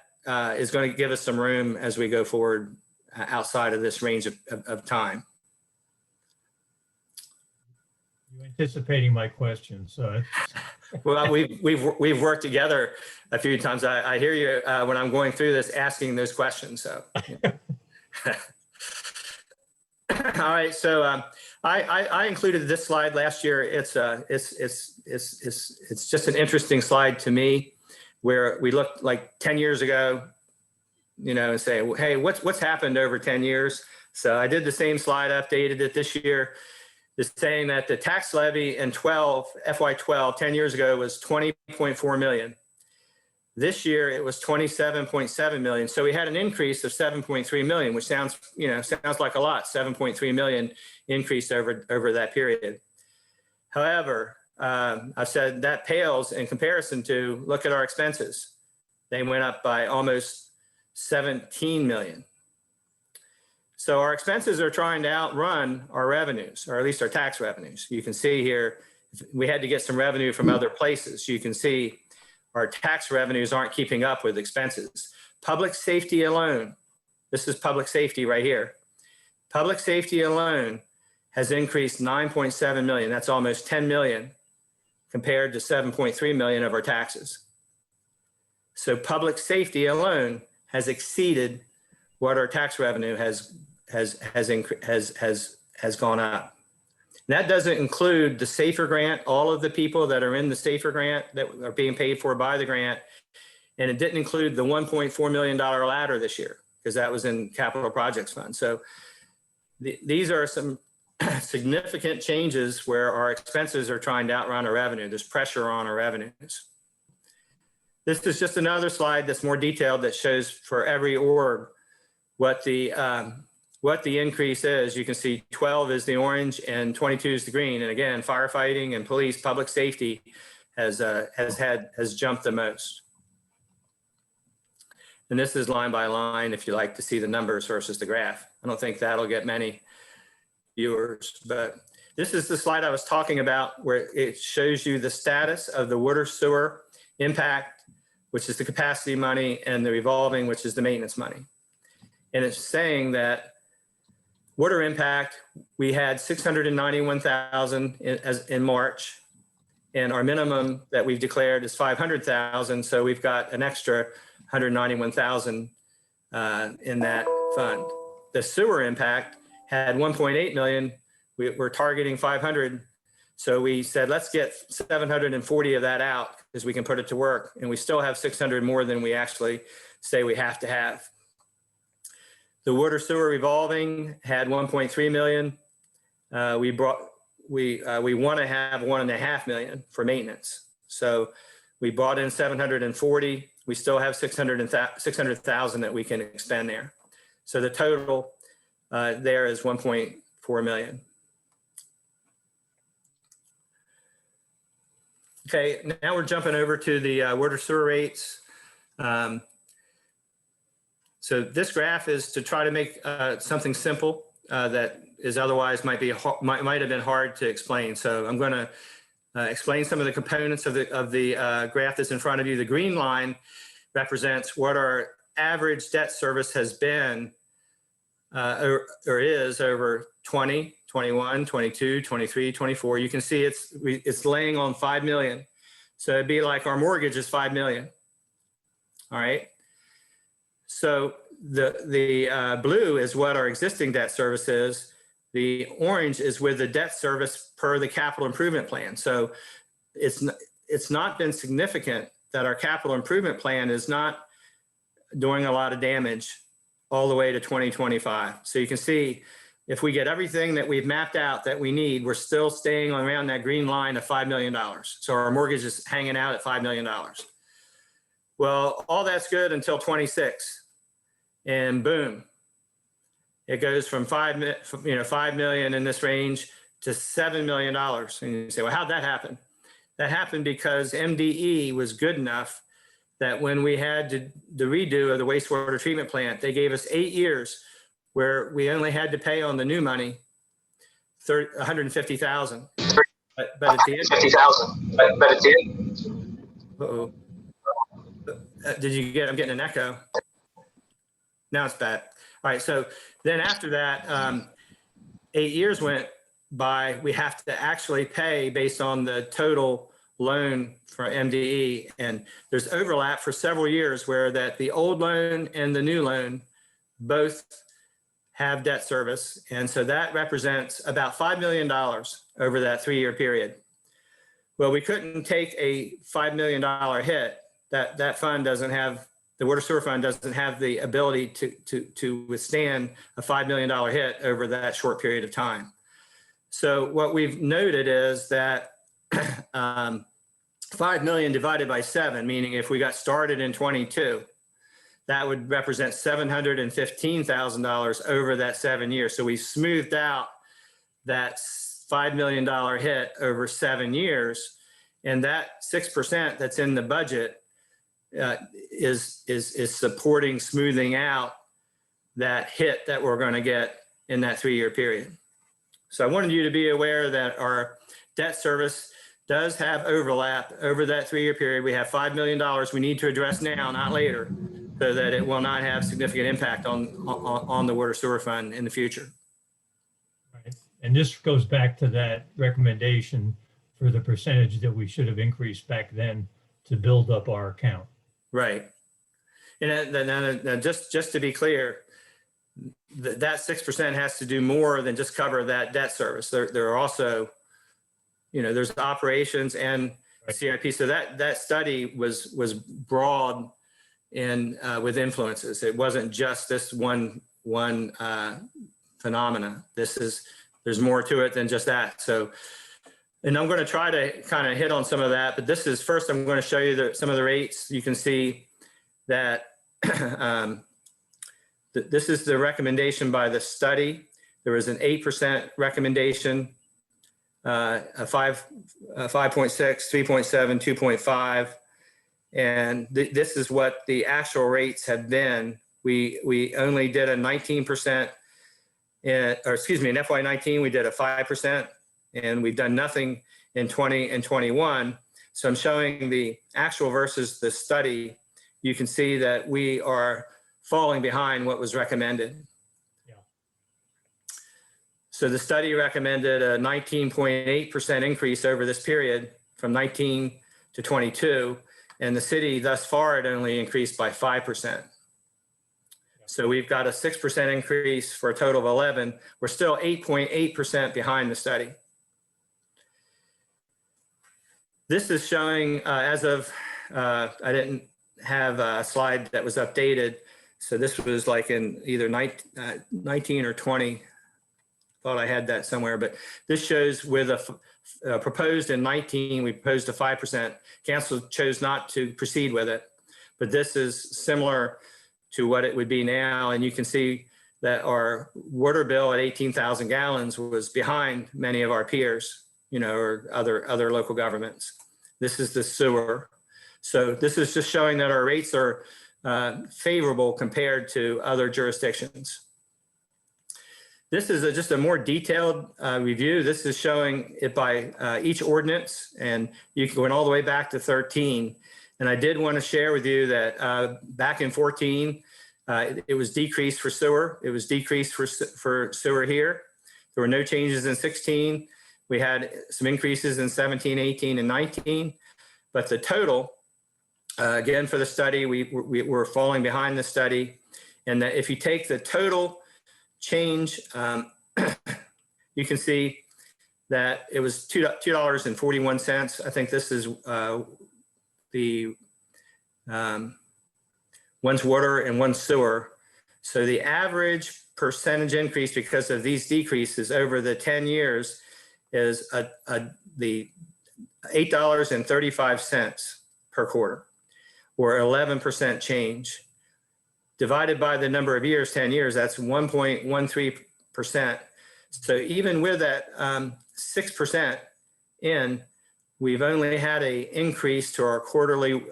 is going to give us some room as we go forward outside of this range of time. You're anticipating my question, so. Well, we've worked together a few times. I hear you when I'm going through this, asking those questions. So, all right. So I included this slide last year. It's just an interesting slide to me, where we looked like 10 years ago, and say, well, hey, what's happened over 10 years? So I did the same slide, updated it this year. It's saying that the tax levy in FY12, 10 years ago, was 20.4 million. This year it was 27.7 million. So we had an increase of 7.3 million, which sounds like a lot, 7.3 million increase over that period. However, I've said that pales in comparison to, look at our expenses. They went up by almost 17 million. So our expenses are trying to outrun our revenues, or at least our tax revenues. You can see here, we had to get some revenue from other places. You can see our tax revenues aren't keeping up with expenses. Public safety alone, this is public safety right here. Public safety alone has increased 9.7 million. That's almost 10 million compared to 7.3 million of our taxes. So public safety alone has exceeded what our tax revenue has gone up. And that doesn't include the SAFER grant, all of the people that are in the SAFER grant that are being paid for by the grant. And it didn't include the $1.4 million ladder this year, because that was in capital projects fund. So these are some significant changes where our expenses are trying to outrun our revenue. There's pressure on our revenues. This is just another slide that's more detailed that shows for every org what the increase is. You can see 12 is the orange and 22 is the green. And again, firefighting and police, public safety has jumped the most. And this is line by line if you like to see the numbers versus the graph. I don't think that'll get many viewers, but this is the slide I was talking about where it shows you the status of the water sewer impact, which is the capacity money, and the revolving, which is the maintenance money. And it's saying that water impact, we had 691,000 in March, and our minimum that we've declared is 500,000. So we've got an extra 191,000 in that fund. The sewer impact had 1.8 million. We're targeting 500. So we said, let's get 740 of that out because we can put it to work. And we still have 600 more than we actually say we have to have. The water sewer revolving had 1.3 million. We want to have 1.5 million for maintenance. So we brought in 740. We still have 600,000 that we can expend there. So the total there is 1.4 million. Okay, now we're jumping over to the water sewer rates. So this graph is to try to make something simple that is otherwise might have been hard to explain. So I'm going to explain some of the components of the graph that's in front of you. The green line represents what our average debt service has been or is over 20, 21, 22, 23, 24. You can see it's laying on 5 million. So it'd be like our mortgage is 5 million. All right. So the blue is what our existing debt service is. The orange is with the debt service per the capital improvement plan. So it's not been significant that our capital improvement plan is not doing a lot of damage all the way to 2025. So you can see if we get everything that we've mapped out that we need, we're still staying around that green line of $5 million. So our mortgage is hanging out at $5 million. Well, all that's good until 26, and boom, it goes from 5 million in this range to $7 million. And you say, well, how'd that happen? That happened because MDE was good enough that when we had the redo of the wastewater treatment plant, they gave us 8 years where we only had to pay on the new money $150,000. But at the end, uh-oh. Did you get? I'm getting an echo. Now it's bad. All right. So then after that, 8 years went by. We have to actually pay based on the total loan for MDE, and there's overlap for several years where that the old loan and the new loan both have debt service, and so that represents about $5 million over that 3-year period. Well, we couldn't take a $5 million hit. That fund doesn't have, the water sewer fund doesn't have the ability to withstand a $5 million hit over that short period of time. So what we've noted is that 5 million divided by 7, meaning if we got started in 22, that would represent $715,000 over that 7 years. So we smoothed out that $5 million hit over 7 years. And that 6% that's in the budget is supporting smoothing out that hit that we're going to get in that 3-year period. So I wanted you to be aware that our debt service does have overlap over that 3-year period. We have $5 million we need to address now, not later, so that it will not have significant impact on the water sewer fund in the future. Right. And this goes back to that recommendation for the percentage that we should have increased back then to build up our account. Right. And then just to be clear, that 6% has to do more than just cover that debt service. There are also, there's operations and CIP. So that study was broad and with influences. It wasn't just this one phenomena. There's more to it than just that. So, and I'm going to try to kind of hit on some of that, but first I'm going to show you some of the rates. You can see that this is the recommendation by the study. There was an 8% recommendation, a 5.6, 3.7, 2.5. And this is what the actual rates have been. We only did a 19%, in FY19, we did a 5%, and we've done nothing in 20 and 21. So I'm showing the actual versus the study. You can see that we are falling behind what was recommended. Yeah. So the study recommended a 19.8% increase over this period from 19 to 22, and the city thus far had only increased by 5%. So we've got a 6% increase for a total of 11. We're still 8.8% behind the study. This is showing as of, I didn't have a slide that was updated. So this was like in either 19 or 20. Thought I had that somewhere, but this shows with a proposed in 19, we proposed a 5%. Council chose not to proceed with it, but this is similar to what it would be now. And you can see that our water bill at 18,000 gallons was behind many of our peers, or other local governments. This is the sewer. So this is just showing that our rates are favorable compared to other jurisdictions. This is just a more detailed review. This is showing it by each ordinance, and you can go all the way back to 13. And I did want to share with you that back in 14, it was decreased for sewer. It was decreased for sewer here. There were no changes in 16. We had some increases in 17, 18, and 19. But the total, again, for the study, we were falling behind the study. And that if you take the total change, you can see that it was $2.41. I think this is the one's water and one's sewer. So the average percentage increase because of these decreases over the 10 years is the $8.35 per quarter, or 11% change. Divided by the number of years, 10 years, that's 1.13%. So even with that 6% in, we've only had an increase to our quarterly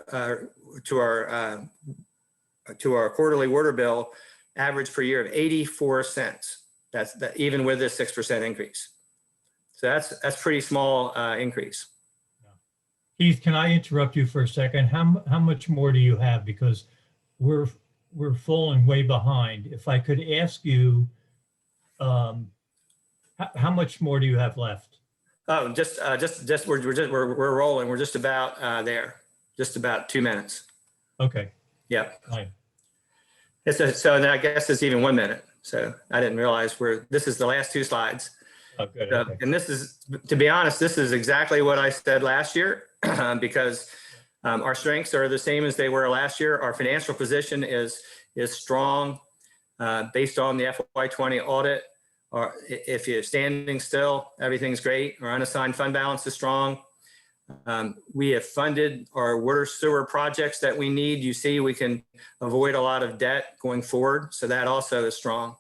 quarterly water bill average per year of 84 cents. That's even with this 6% increase. So that's pretty small increase. Keith, can I interrupt you for a second? How much more do you have? Because we're falling way behind. If I could ask you, how much more do you have left? Oh, we're rolling. We're just about there. Just about 2 minutes. Okay. Yeah. Fine. So then I guess it's even 1 minute. So I didn't realize this is the last 2 slides. Oh, good. Okay. And this is, to be honest, this is exactly what I said last year because our strengths are the same as they were last year. Our financial position is strong based on the FY20 audit. Or if you're standing still, everything's great. Our unassigned fund balance is strong. We have funded our water sewer projects that we need. You see, we can avoid a lot of debt going forward. So that also is strong.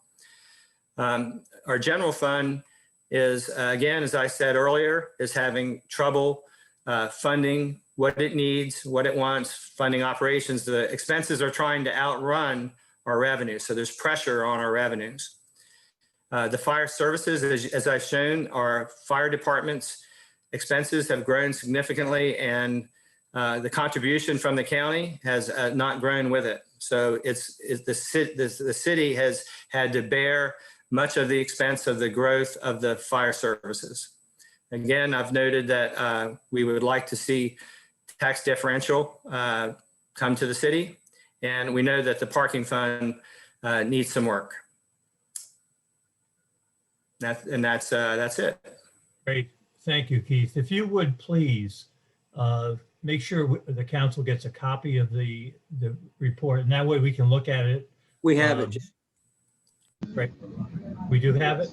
Our general fund is, again, as I said earlier, is having trouble funding what it needs, what it wants, funding operations. The expenses are trying to outrun our revenue. So there's pressure on our revenues. The fire services, as I've shown, our fire department's expenses have grown significantly, and the contribution from the county has not grown with it. So the city has had to bear much of the expense of the growth of the fire services. Again, I've noted that we would like to see tax differential come to the city, and we know that the parking fund needs some work. That's it. Great. Thank you, Keith. If you would please make sure the council gets a copy of the report, and that way we can look at it. We have it. Great. We do have it?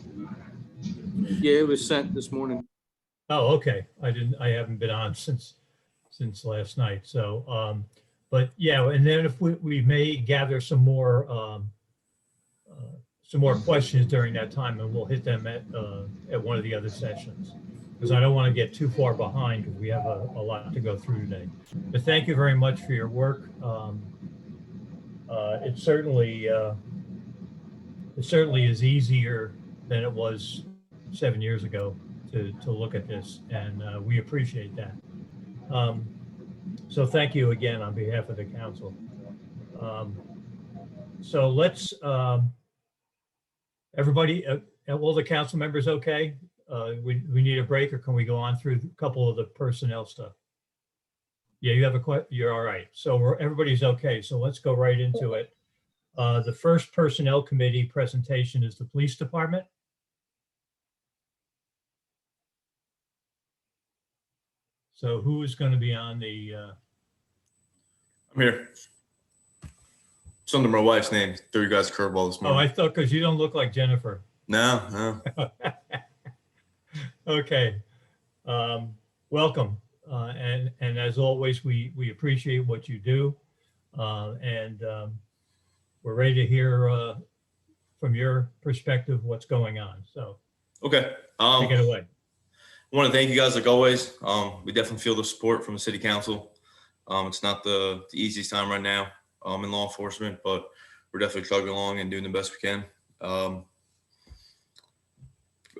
Yeah, it was sent this morning. Oh, okay. I haven't been on since last night. So, but yeah, and then if we may gather some more questions during that time, and we'll hit them at one of the other sessions, because I don't want to get too far behind because we have a lot to go through today. But thank you very much for your work. It certainly is easier than it was 7 years ago to look at this, and we appreciate that. So thank you again on behalf of the council. So let's, everybody, all the council members okay? We need a break, or can we go on through a couple of the personnel stuff? Yeah, you have a question? You're all right. So everybody's okay. So let's go right into it. The first personnel committee presentation is the police department. So who is going to be on the? I'm here. It's under my wife's name. Threw you guys a curveball this Oh, morning. I thought, because you don't look like Jennifer. No. Okay. Welcome. And as always, we appreciate what you do. And we're ready to hear from your perspective what's going on. So Okay. take it away. I want to thank you guys like always. We definitely feel the support from the city council. It's not the easiest time right now in law enforcement, but we're definitely chugging along and doing the best we can.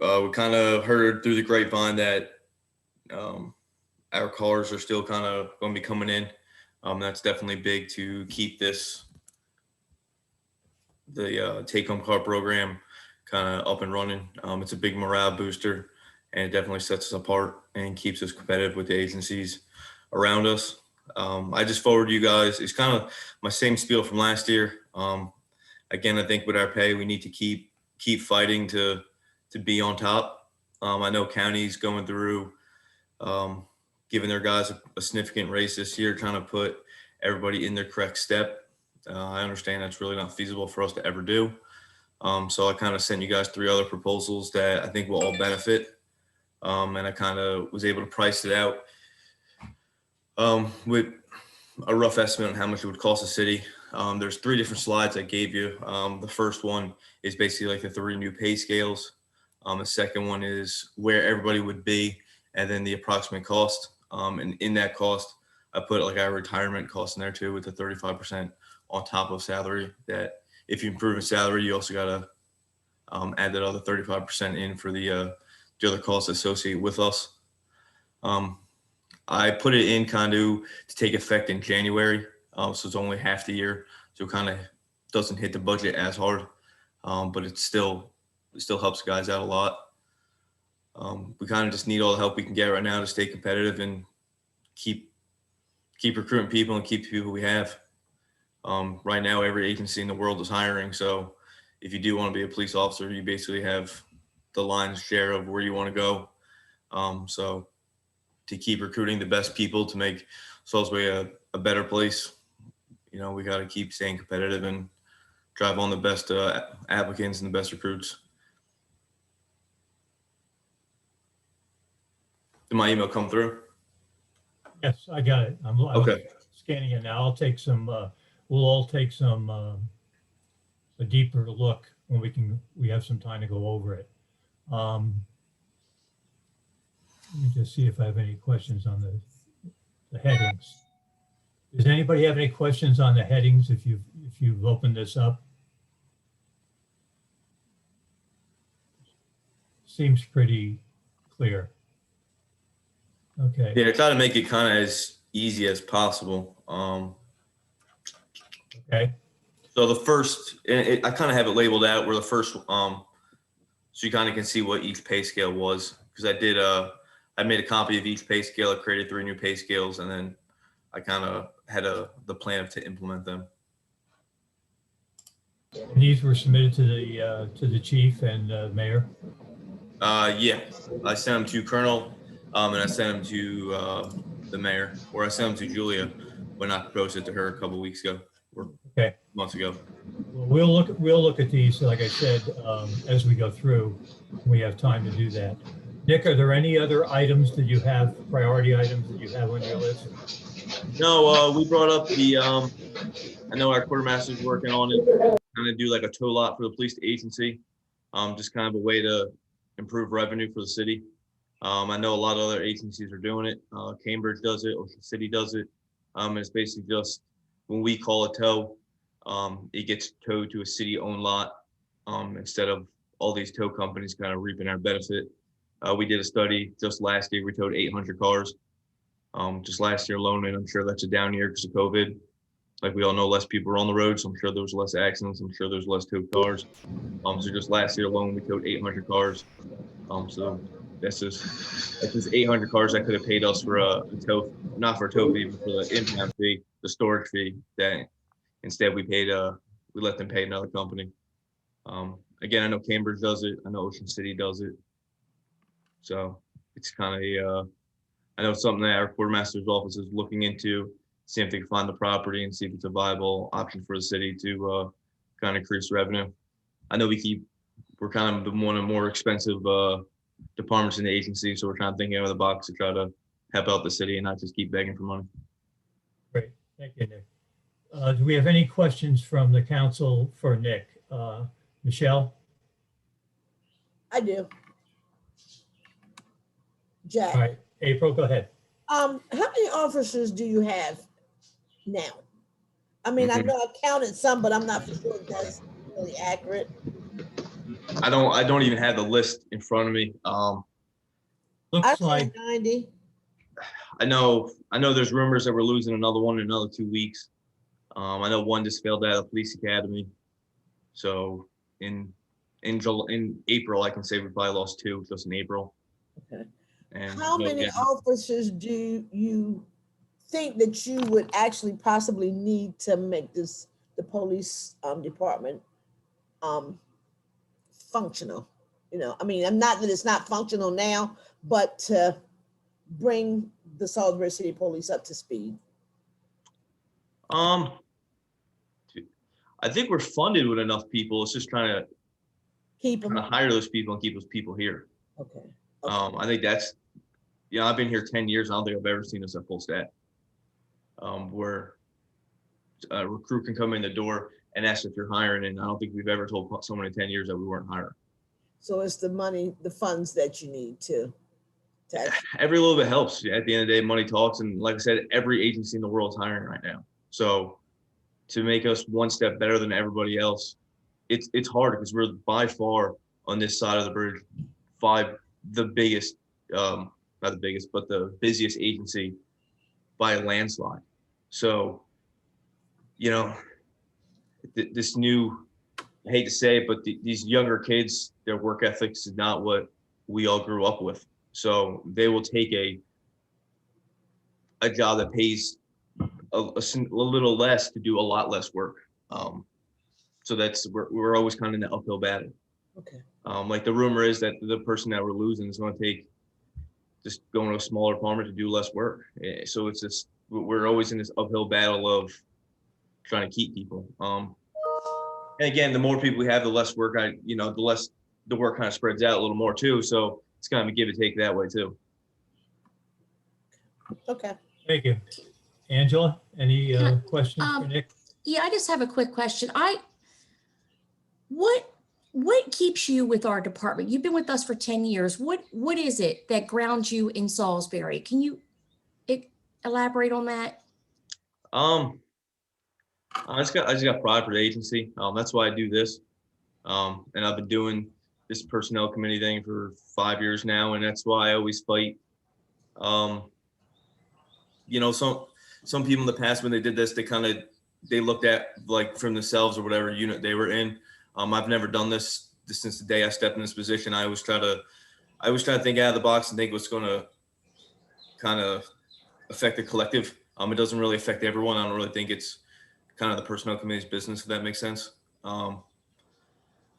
We kind of heard through the grapevine that our cars are still kind of going to be coming in. That's definitely big to keep the take-home car program kind of up and running. It's a big morale booster, and it definitely sets us apart and keeps us competitive with the agencies around us. I just forwarded you guys, it's kind of my same spiel from last year. Again, I think with our pay, we need to keep fighting to be on top. I know county's going through giving their guys a significant raise this year, trying to put everybody in their correct step. I understand that's really not feasible for us to ever do. So I kind of sent you guys 3 other proposals that I think will all benefit. And I kind of was able to price it out with a rough estimate on how much it would cost the city. There's 3 different slides I gave you. The first one is basically like the 3 new pay scales. The second one is where everybody would be, and then the approximate cost. And in that cost, I put like our retirement cost in there too, with the 35% on top of salary. That if you improve in salary, you also got to add that other 35% in for the other costs associated with us. I put it in kind of to take effect in January, so it's only half the year, so it kind of doesn't hit the budget as hard, but it still helps guys out a lot. We kind of just need all the help we can get right now to stay competitive and keep recruiting people and keep the people we have. Right now, every agency in the world is hiring, so if you do want to be a police officer, you basically have the lion's share of where you want to go. So to keep recruiting the best people to make Salisbury a better place, we got to keep staying competitive and drive on the best applicants and the best recruits. Did my email come through? Yes, I got it. I'm Okay. scanning it now. I'll take some, we'll all take some, a deeper look when we have some time to go over it. Let me just see if I have any questions on the headings. Does anybody have any questions on the headings if you've opened this up? Seems pretty clear. Okay. Yeah, try to make it kind of as easy as possible. Okay. So the first, and I kind of have it labeled out where the first, so you kind of can see what each pay scale was. Because I made a copy of each pay scale. I created 3 new pay scales, and then I kind of had the plan to implement them. And these were submitted to the chief and mayor. Yeah, I sent them to Colonel, and I sent them to the mayor, or I sent them to Julia when I proposed it to her a couple weeks ago, or Okay. months ago. Well, we'll look at these, like I said, as we go through. We have time to do that. Nick, are there any other items that you have, priority items that you have on your list? No, we brought up the, I know our quartermaster's working on it, kind of do like a tow lot for the police agency, just kind of a way to improve revenue for the city. I know a lot of other agencies are doing it. Cambridge does it, Ocean City does it. And it's basically just when we call a tow, it gets towed to a city-owned lot instead of all these tow companies kind of reaping our benefit. We did a study just last year. We towed 800 cars just last year alone, and I'm sure that's a down year because of COVID. Like we all know, less people are on the road, so I'm sure there was less accidents. I'm sure there's less towed cars. So just last year alone, we towed 800 cars. So that's just 800 cars that could have paid us for a tow, not for a tow fee, but for the impound fee, the storage fee. That instead we paid, we let them pay another company. Again, I know Cambridge does it. I know Ocean City does it. So it's kind of I know it's something that our quartermaster's office is looking into, see if they can find the property and see if it's a viable option for the city to kind of increase revenue. I know we're kind of one of the more expensive departments in the agency, so we're kind of thinking out of the box to try to help out the city and not just keep begging for money. Great, thank you, Nick. Do we have any questions from the council for Nick? Michelle? I do. Jack. All right, April, go ahead. How many officers do you have now? I mean, I know I counted some, but I'm not sure if that's really accurate. I don't even have the list in front of me. I Looks said like 90. I know there's rumors that we're losing another one in another 2 weeks. I know one just failed out of the police academy. So in April, I can say we probably lost 2 just in April. Okay. And How many officers do you think that you would actually possibly need to make the police department functional? You know, I mean, I'm not that it's not functional now, but to bring the Salisbury City Police up to speed. I think we're funded with enough people. It's just trying Keep them. to hire those people and keep those people here. Okay. I think that's, I've been here 10 years. I don't think I've ever seen us at full staff. Where a recruit can come in the door and ask if you're hiring, and I don't think we've ever told someone in 10 years that we weren't hiring. So it's the money, the funds that you need to Every little bit helps. At the end of the day, money talks, and like I said, every agency in the world is hiring right now. So to make us one step better than everybody else, it's hard because we're by far on this side of the bridge, the biggest, not the biggest, but the busiest agency by a landslide. So, this new, I hate to say it, but these younger kids, their work ethics is not what we all grew up with. So they will take a job that pays a little less to do a lot less work. So we're always kind of in the uphill battle. Okay. Like the rumor is that the person that we're losing is going to just going to a smaller department to do less work. So it's just, we're always in this uphill battle of trying to keep people. And again, the more people we have, the less work the less the work kind of spreads out a little more too. So it's kind of a give and take that way too. Okay. Thank you. Angela, any questions for Um, Nick? Yeah, I just have a quick question. What keeps you with our department? You've been with us for 10 years. What is it that grounds you in Salisbury? Can you elaborate on that? I just got pride for the agency. That's why I do this. And I've been doing this personnel committee thing for 5 years now, and that's why I always fight. You know, some people in the past when they did this, they looked at like from themselves or whatever unit they were in. I've never done this since the day I stepped in this position. I always try to think out of the box and think what's going to kind of affect the collective. It doesn't really affect everyone. I don't really think it's kind of the personnel committee's business, if that makes sense. I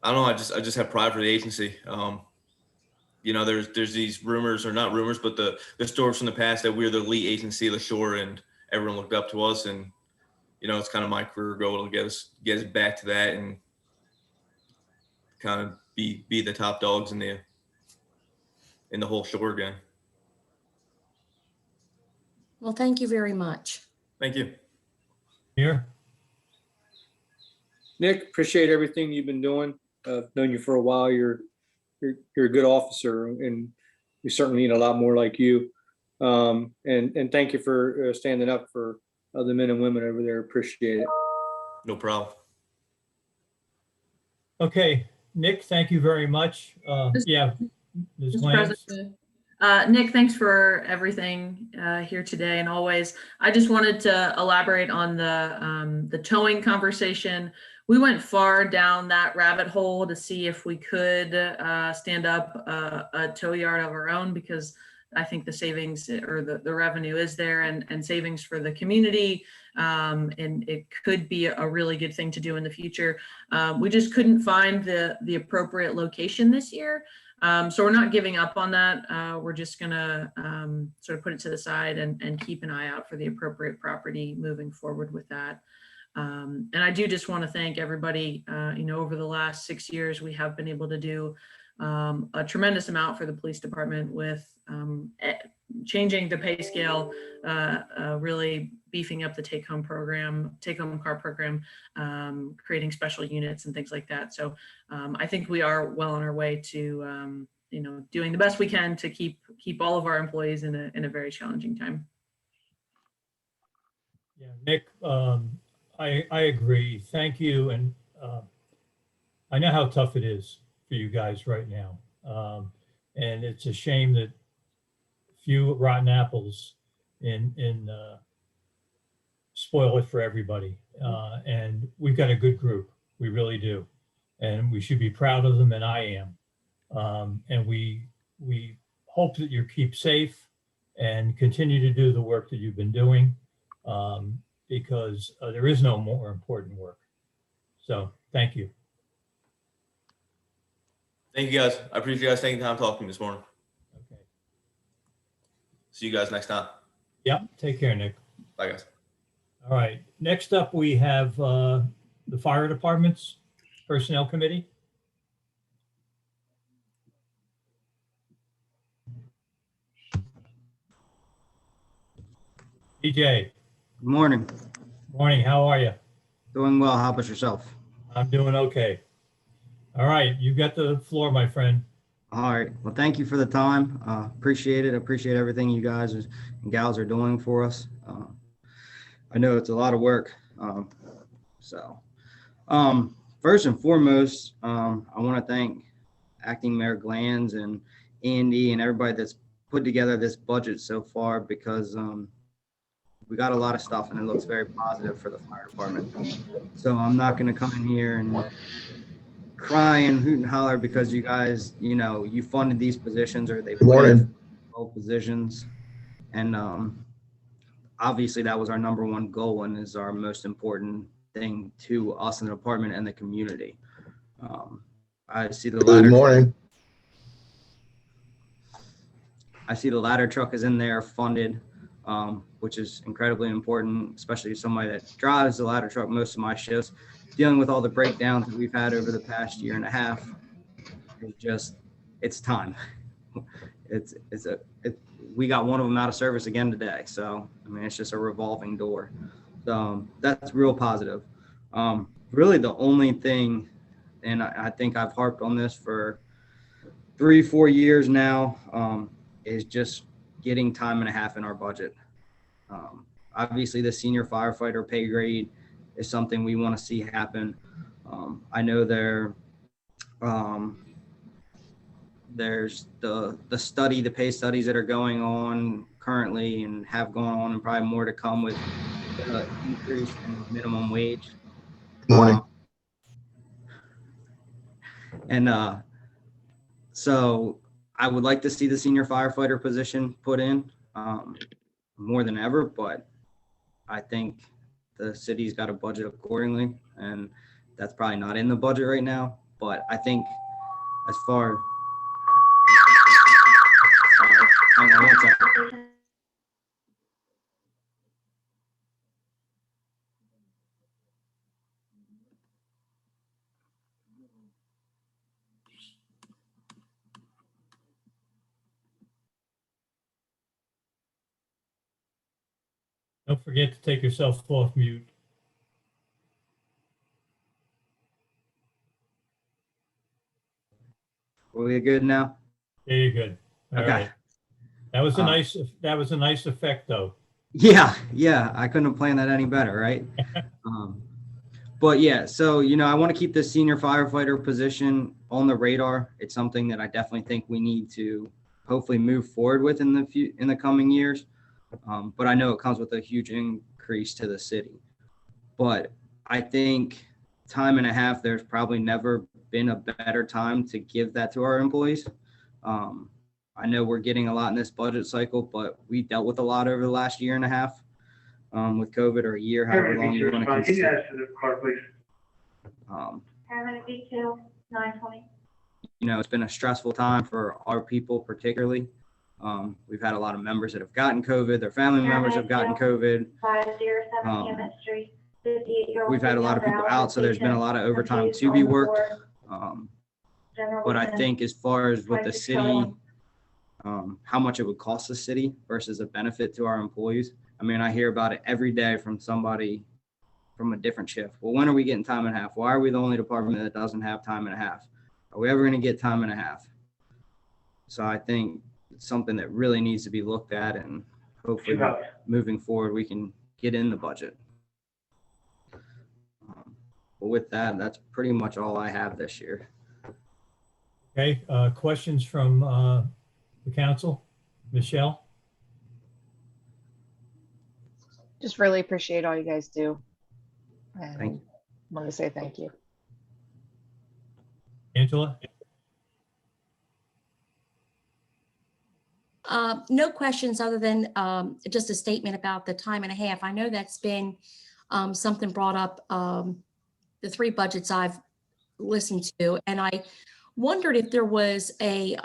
don't know. I just have pride for the agency. You know, there's these rumors, or not rumors, but the stories from the past that we're the elite agency of the shore and everyone looked up to us. And, you know, it's kind of my career goal to get us back to that and kind of be the top dogs in the whole shore again. Well, thank you very much. Thank you. Here? Nick, appreciate everything you've been doing. Known you for a while. You're a good officer, and we certainly need a lot more like you. And thank you for standing up for other men and women over there. Appreciate it. No problem. Okay, Nick, thank you very much. Yeah, Ms. Mr. Lance? President. Nick, thanks for everything here today and always. I just wanted to elaborate on the towing conversation. We went far down that rabbit hole to see if we could stand up a tow yard of our own, because I think the savings or the revenue is there and savings for the community. And it could be a really good thing to do in the future. We just couldn't find the appropriate location this year. So we're not giving up on that. We're just gonna sort of put it to the side and keep an eye out for the appropriate property moving forward with that. And I do just want to thank everybody. You know, over the last 6 years, we have been able to do a tremendous amount for the police department with changing the pay scale, really beefing up the take-home car program, creating special units and things like that. So I think we are well on our way to, you know, doing the best we can to keep all of our employees in a very challenging time. Yeah, Nick, I agree. Thank you. And I know how tough it is for you guys right now. And it's a shame that few rotten apples spoil it for everybody. And we've got a good group. We really do. And we should be proud of them, and I am. And we hope that you keep safe and continue to do the work that you've been doing, because there is no more important work. So thank you. Thank you guys. I appreciate you guys taking time to talk to me this morning. Okay. See you guys next time. Yep. Take care, Nick. Bye, guys. All right. Next up, we have the fire department's personnel committee. DJ. Good morning. Morning. How are you? Doing well. How about yourself? I'm doing okay. All right. You got the floor, my friend. All right. Well, thank you for the time. Appreciate it. Appreciate everything you guys and gals are doing for us. I know it's a lot of work. First and foremost, I want to thank Acting Mayor Glanz and Andy and everybody that's put together this budget so far, because we got a lot of stuff and it looks very positive for the fire department. So I'm not going to come in here and cry and hoot and holler because you guys, you know, you funded these positions, or they funded both positions. And obviously that was our number one goal and is our most important thing to us in the department and the community. I see the ladder. Good morning. I see the ladder truck is in there funded, which is incredibly important, especially somebody that drives the ladder truck most of my shifts, dealing with all the breakdowns that we've had over the past year and a half. It's time. we got one of them out of service again today. So, I mean, it's just a revolving door. So that's real positive. Really the only thing, and I think I've harped on this for 3-4 years now, is just getting time and a half in our budget. Obviously the senior firefighter pay grade is something we want to see happen. I know there's the pay studies that are going on currently and have gone on, and probably more to come with the increase in minimum wage. Morning. So I would like to see the senior firefighter position put in more than ever, but I think the city's got a budget accordingly, and that's probably not in the budget right now. But I think as far hang on one second. Don't forget to take yourself off mute. Are we good now? There you're good. All Okay. right. That was a nice effect though. Yeah, I couldn't have planned that any better, right? But yeah, so I want to keep the senior firefighter position on the radar. It's something that I definitely think we need to hopefully move forward with in the coming years. But I know it comes with a huge increase to the city. But I think time and a half, there's probably never been a better time to give that to our employees. I know we're getting a lot in this budget cycle, but we dealt with a lot over the last year and a half with COVID, or a year, however long you want to consider. It's been a stressful time for our people particularly. We've had a lot of members that have gotten COVID, their family members have gotten COVID. We've had a lot of people out, so there's been a lot of overtime to be worked. But I think as far as with the city, how much it would cost the city versus a benefit to our employees. I mean, I hear about it every day from somebody from a different shift. Well, when are we getting time and a half? Why are we the only department that doesn't have time and a half? Are we ever going to get time and a half? So I think it's something that really needs to be looked at, and hopefully moving forward, we can get in the budget. But with that, that's pretty much all I have this year. Okay, questions from the council? Michelle? Just really appreciate all you guys do. Thank And you. want to say thank you. Angela? No questions other than just a statement about the time and a half. I know that's been something brought up the 3 budgets I've listened to, and I wondered if there was a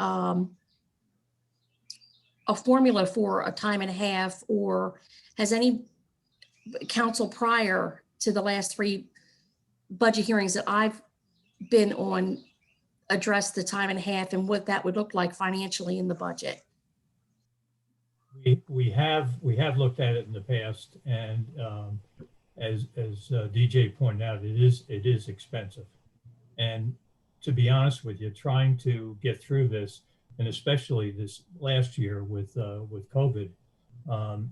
formula for a time and a half, or has any council prior to the last 3 budget hearings that I've been on addressed the time and a half and what that would look like financially in the budget? We have looked at it in the past, and as DJ pointed out, it is expensive. And to be honest with you, trying to get through this, and especially this last year with COVID,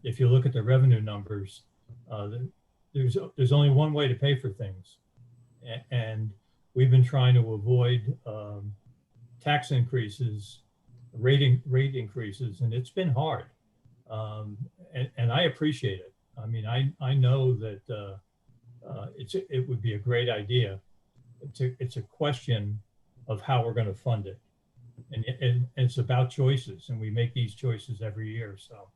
if you look at the revenue numbers, there's only one way to pay for things, and we've been trying to avoid tax increases, rate increases, and it's been hard. And I appreciate it. I mean, I know that it would be a great idea. It's a question of how we're going to fund it, and it's about choices, and we make these choices every year. So,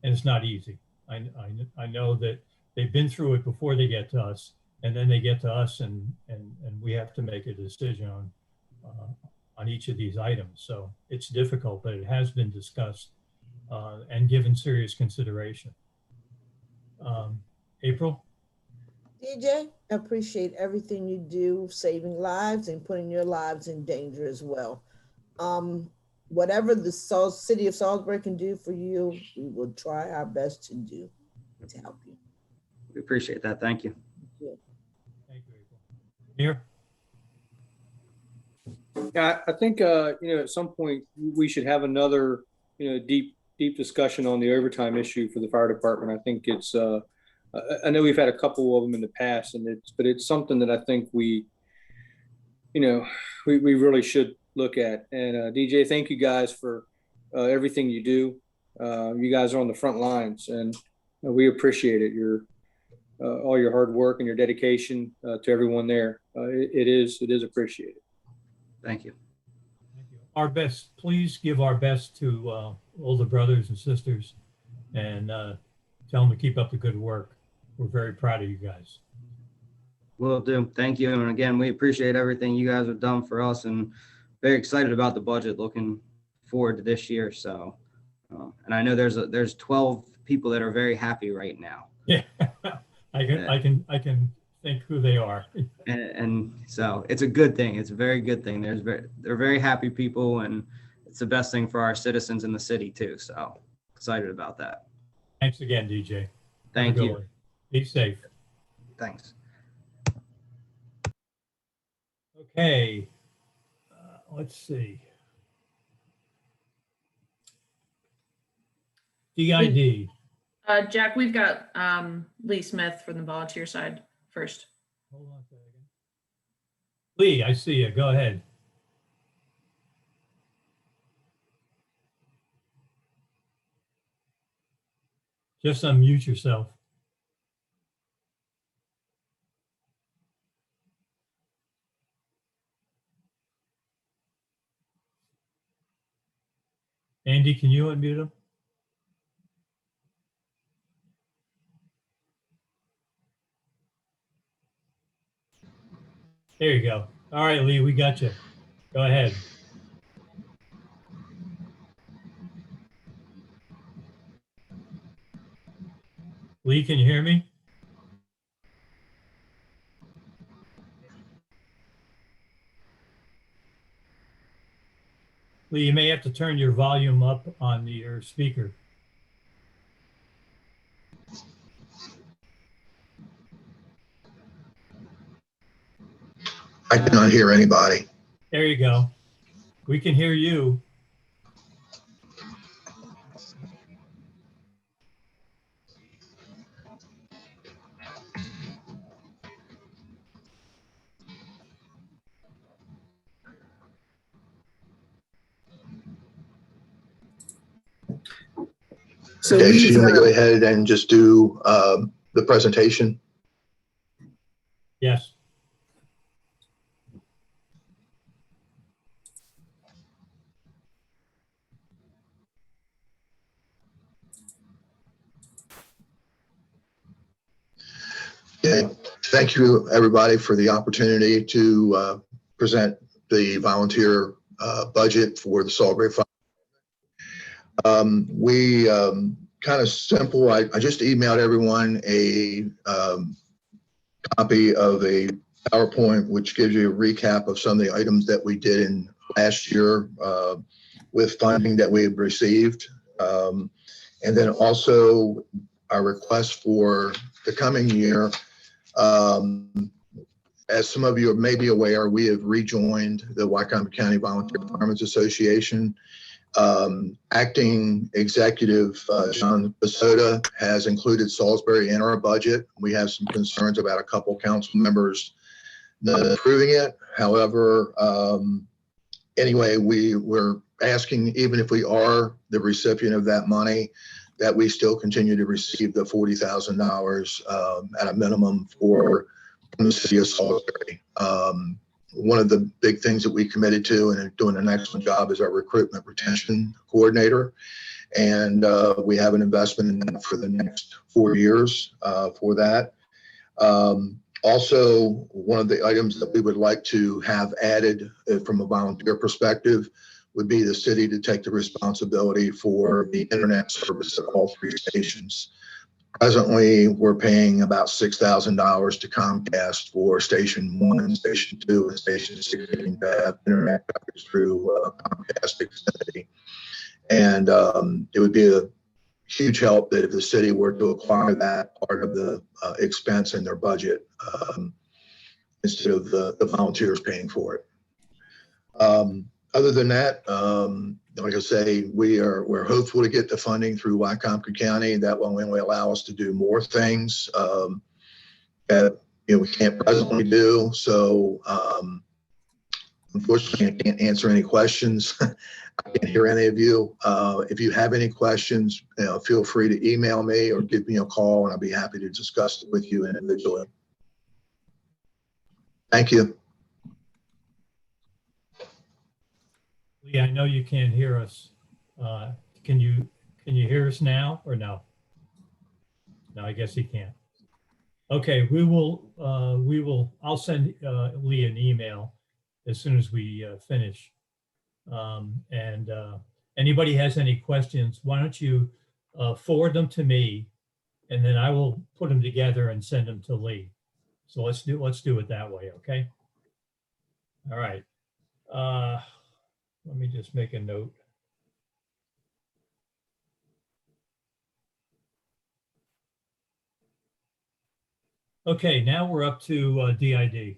and it's not easy. I know that they've been through it before they get to us, and then they get to us, and we have to make a decision on each of these items. So it's difficult, but it has been discussed and given serious consideration. April? DJ, I appreciate everything you do, saving lives and putting your lives in danger as well. whatever the city of Salisbury can do for you, we will try our best to do to help you. We appreciate that. Thank you. Thank you, April. Here, Yeah, I think, at some point we should have another, deep discussion on the overtime issue for the fire department. I think it's, I know we've had a couple of them in the past but it's something that I think we really should look at. And DJ, thank you guys for everything you do. You guys are on the front lines and we appreciate it. All your hard work and your dedication to everyone there. It is appreciated. Thank you. thank you. Our best, please give our best to all the brothers and sisters and tell them to keep up the good work. We're very proud of you guys. Will do. Thank you. And again, we appreciate everything you guys have done for us and very excited about the budget, looking forward to this year. So, and I know there's 12 people that are very happy right now. Yeah, I can think who they are. And so it's a good thing. It's a very good thing. They're very happy people, and it's the best thing for our citizens in the city too. So excited about that. Thanks again, DJ. Thank Have a good you. one. Be safe. Thanks. Okay, let's see. DID. Jack, we've got Lee Smith from the volunteer side first. Hold on a second. Lee, I see you. Go ahead. Just unmute yourself. Andy, can you unmute him? There you go. All right, Lee, we got you. Go ahead. Lee, can you hear me? Lee, you may have to turn your volume up on your speaker. I cannot hear anybody. There you go. We can hear you. So Okay, so Lee's you want to gonna- go ahead and just do the presentation? Yes. Okay. Thank you, everybody, for the opportunity to present the volunteer budget for the Salisbury Fire. We kind of simple. I just emailed everyone a copy of a PowerPoint, which gives you a recap of some of the items that we did in last year with funding that we have received. And then also our request for the coming year. As some of you may be aware, we have rejoined the Wycombe County Volunteer Firemen's Association. Acting Executive John Basoda has included Salisbury in our budget. We have some concerns about a couple council members not approving it. However, anyway, we're asking, even if we are the recipient of that money, that we still continue to receive the $40,000 at a minimum from the city of Salisbury. One of the big things that we committed to and are doing an excellent job is our recruitment retention coordinator. And we have an investment in that for the next 4 years for that. Also, one of the items that we would like to have added from a volunteer perspective would be the city to take the responsibility for the internet service at all 3 stations. Presently, we're paying about $6,000 to Comcast for Station 1 and Station 2 and Station 16 to have internet coverage through Comcast Xfinity. And it would be a huge help that if the city were to acquire that part of the expense in their budget instead of the volunteers paying for it. Other than that, like I say, we're hopeful to get the funding through Wycombe County. That will only allow us to do more things that we can't presently do. So unfortunately, I can't answer any questions. I can't hear any of you. If you have any questions, feel free to email me or give me a call, and I'll be happy to discuss it with you individually. Thank you. Lee, I know you can't hear us. Can you hear us now or no? No, I guess he can't. Okay, I'll send Lee an email as soon as we finish. Anybody has any questions, why don't you forward them to me, and then I will put them together and send them to Lee. So let's do it that way, okay? All right. Let me just make a note. Okay, now we're up to DID.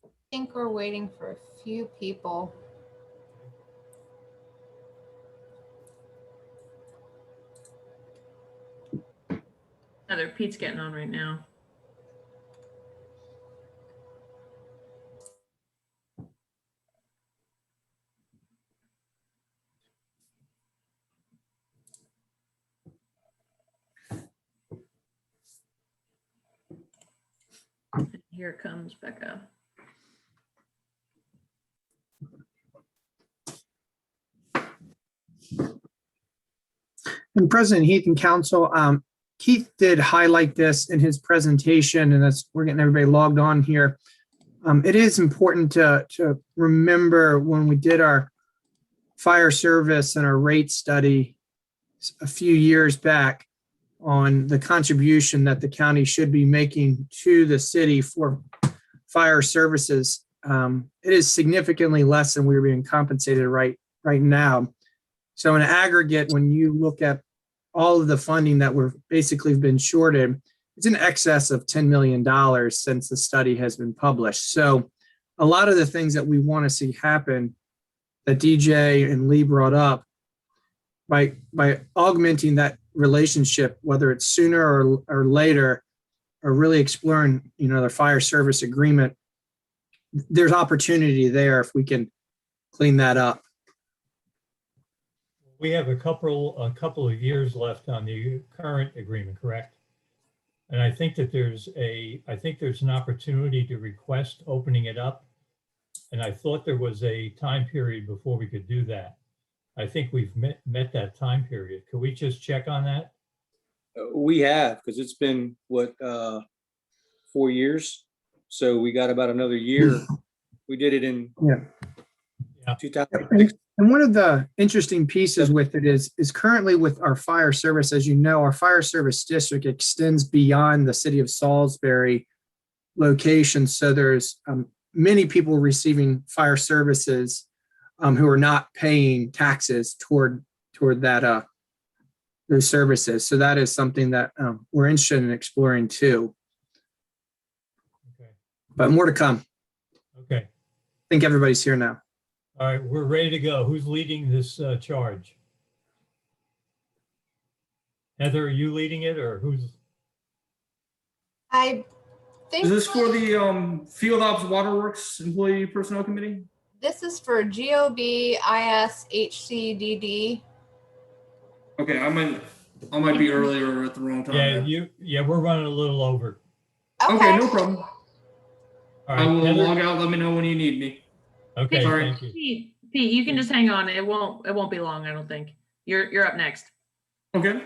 I think we're waiting for a few people. Heather, Pete's getting on right now. Here comes Becca. And President Heath and Council, Keith did highlight this in his presentation, and we're getting everybody logged on here. It is important to remember when we did our fire service and our rate study a few years back on the contribution that the county should be making to the city for fire services. It is significantly less than we're being compensated right now. So in aggregate, when you look at all of the funding that we're basically been shorted, it's in excess of $10 million since the study has been published. So a lot of the things that we want to see happen that DJ and Lee brought up, by augmenting that relationship, whether it's sooner or later, or really exploring, their fire service agreement, there's opportunity there if we can clean that up. We have a couple of years left on the current agreement, correct? And I think that there's an opportunity to request opening it up. And I thought there was a time period before we could do that. I think we've met that time period. Could we just check on that? We have, because it's been, 4 years? So we got about another year. We did it in 2006. And one of the interesting pieces with it is currently with our fire service, as you know, our fire service district extends beyond the city of Salisbury location. So there's many people receiving fire services who are not paying taxes toward that those services. So that is something that we're interested in exploring too. Okay. But more to come. Okay. I think everybody's here now. All right, we're ready to go. Who's leading this charge? Heather, are you leading it, or who's? I think. Is this for the Field Ops Waterworks Employee Personnel Committee? This is for GOB, IS, HCDD. Okay, I might be earlier at the wrong time. Yeah, we're running a little over. Okay, no problem. All right, I will Heather? log out. Let me know when you need me. Okay, Sorry. thank you. Pete, you can just hang on. It won't be long, I don't think. You're up next. Okay.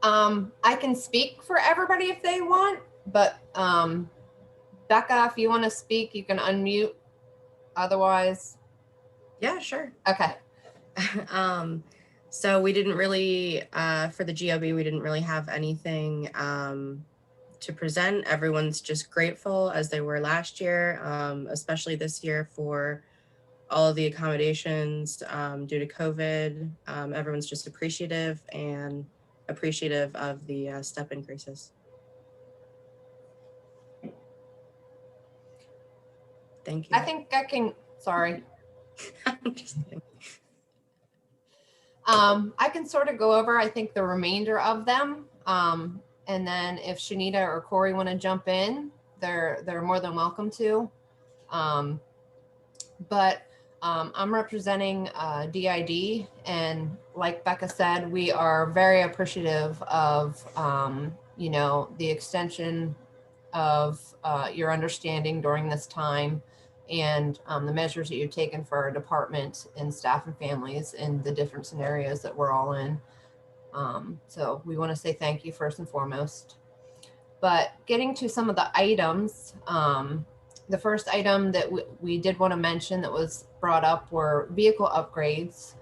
I can speak for everybody if they want, but Becca, if you want to speak, you can unmute. Otherwise, Yeah, sure. Okay. So we didn't really, for the GOB, we didn't really have anything to present. Everyone's just grateful as they were last year, especially this year for all of the accommodations due to COVID. Everyone's just appreciative of the step increases. Thank you. I think I can, sorry. I'm just kidding. I can sort of go over, I think, the remainder of them. And then if Shanita or Corey want to jump in, they're more than welcome to. But I'm representing DID, and like Becca said, we are very appreciative of you know, the extension of your understanding during this time, and the measures that you've taken for our department and staff and families in the different scenarios that we're all in. So we want to say thank you first and foremost. But getting to some of the items, the first item that we did want to mention that was brought up were vehicle upgrades.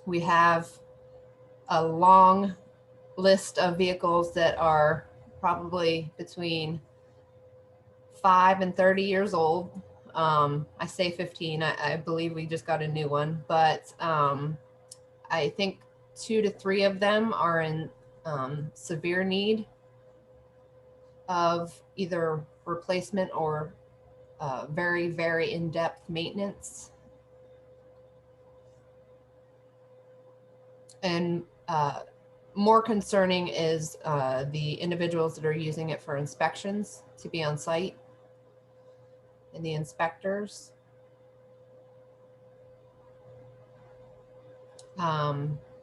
We have a long list of vehicles that are probably between 5 and 30 years old. I say 15, I believe we just got a new one, but I think 2 to 3 of them are in severe need of either replacement or very, very in-depth maintenance. And more concerning is the individuals that are using it for inspections to be on site, and the inspectors.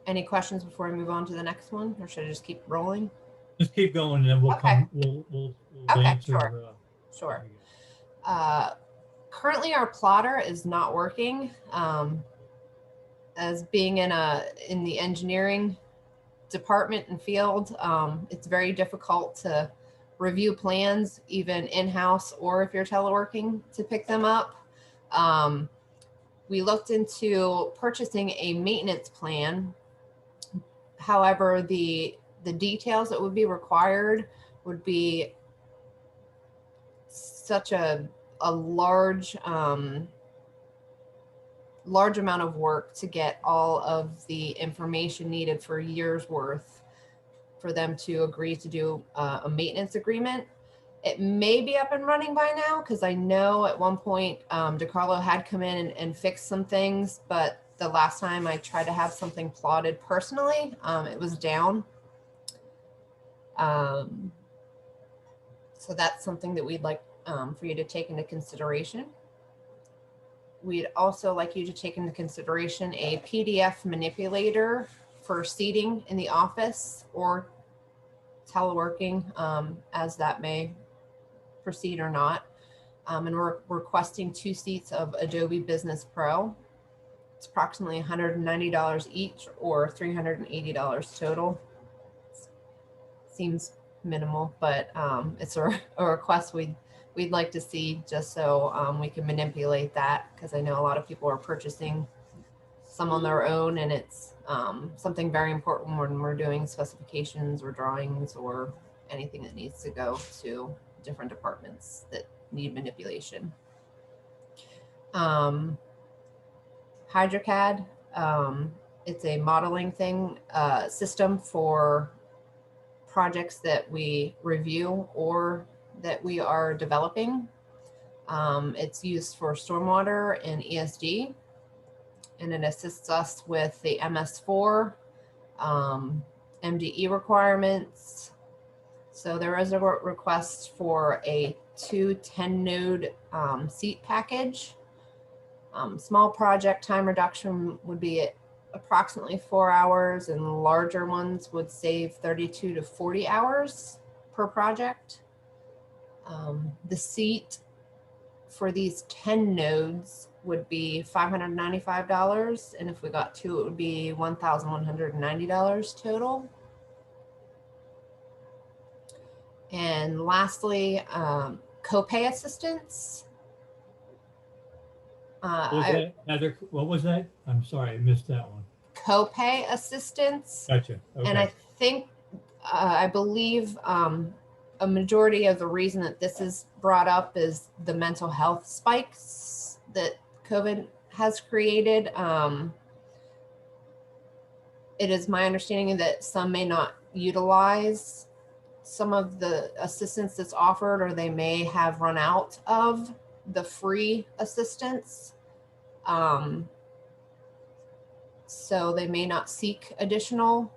Any questions before we move on to the next one, or should I just keep rolling? Just keep going, and then we'll Okay. we'll Okay, answer. sure. Sure. Currently our plotter is not working. As being in the engineering department and field, it's very difficult to review plans, even in-house or if you're teleworking, to pick them up. We looked into purchasing a maintenance plan. However, the details that would be required would be such a large large amount of work to get all of the information needed for a year's worth for them to agree to do a maintenance agreement. It may be up and running by now, because I know at one point DeCarlo had come in and fixed some things, but the last time I tried to have something plotted personally, it was down. So that's something that we'd like for you to take into consideration. We'd also like you to take into consideration a PDF manipulator for seating in the office or teleworking, as that may proceed or not. And we're requesting 2 seats of Adobe Business Pro. It's approximately $190 each, or $380 total. Seems minimal, but it's a request we'd like to see, just so we can manipulate that, because I know a lot of people are purchasing some on their own, and it's something very important when we're doing specifications or drawings or anything that needs to go to different departments that need manipulation. Hydrocad, it's a modeling system for projects that we review or that we are developing. It's used for stormwater and ESD, and it assists us with the MS4, MDE requirements. So there is a request for a 2 10-node seat package. Small project time reduction would be approximately 4 hours, and larger ones would save 32 to 40 hours per project. The seat for these 10 nodes would be $595, and if we got 2, it would be $1,190 total. And lastly, copay assistance. What was that, Heather? What was that? I'm sorry, I missed that one. Copay assistance. Gotcha. And I Okay. think, I believe a majority of the reason that this is brought up is the mental health spikes that COVID has created. It is my understanding that some may not utilize some of the assistance that's offered, or they may have run out of the free assistance. So they may not seek additional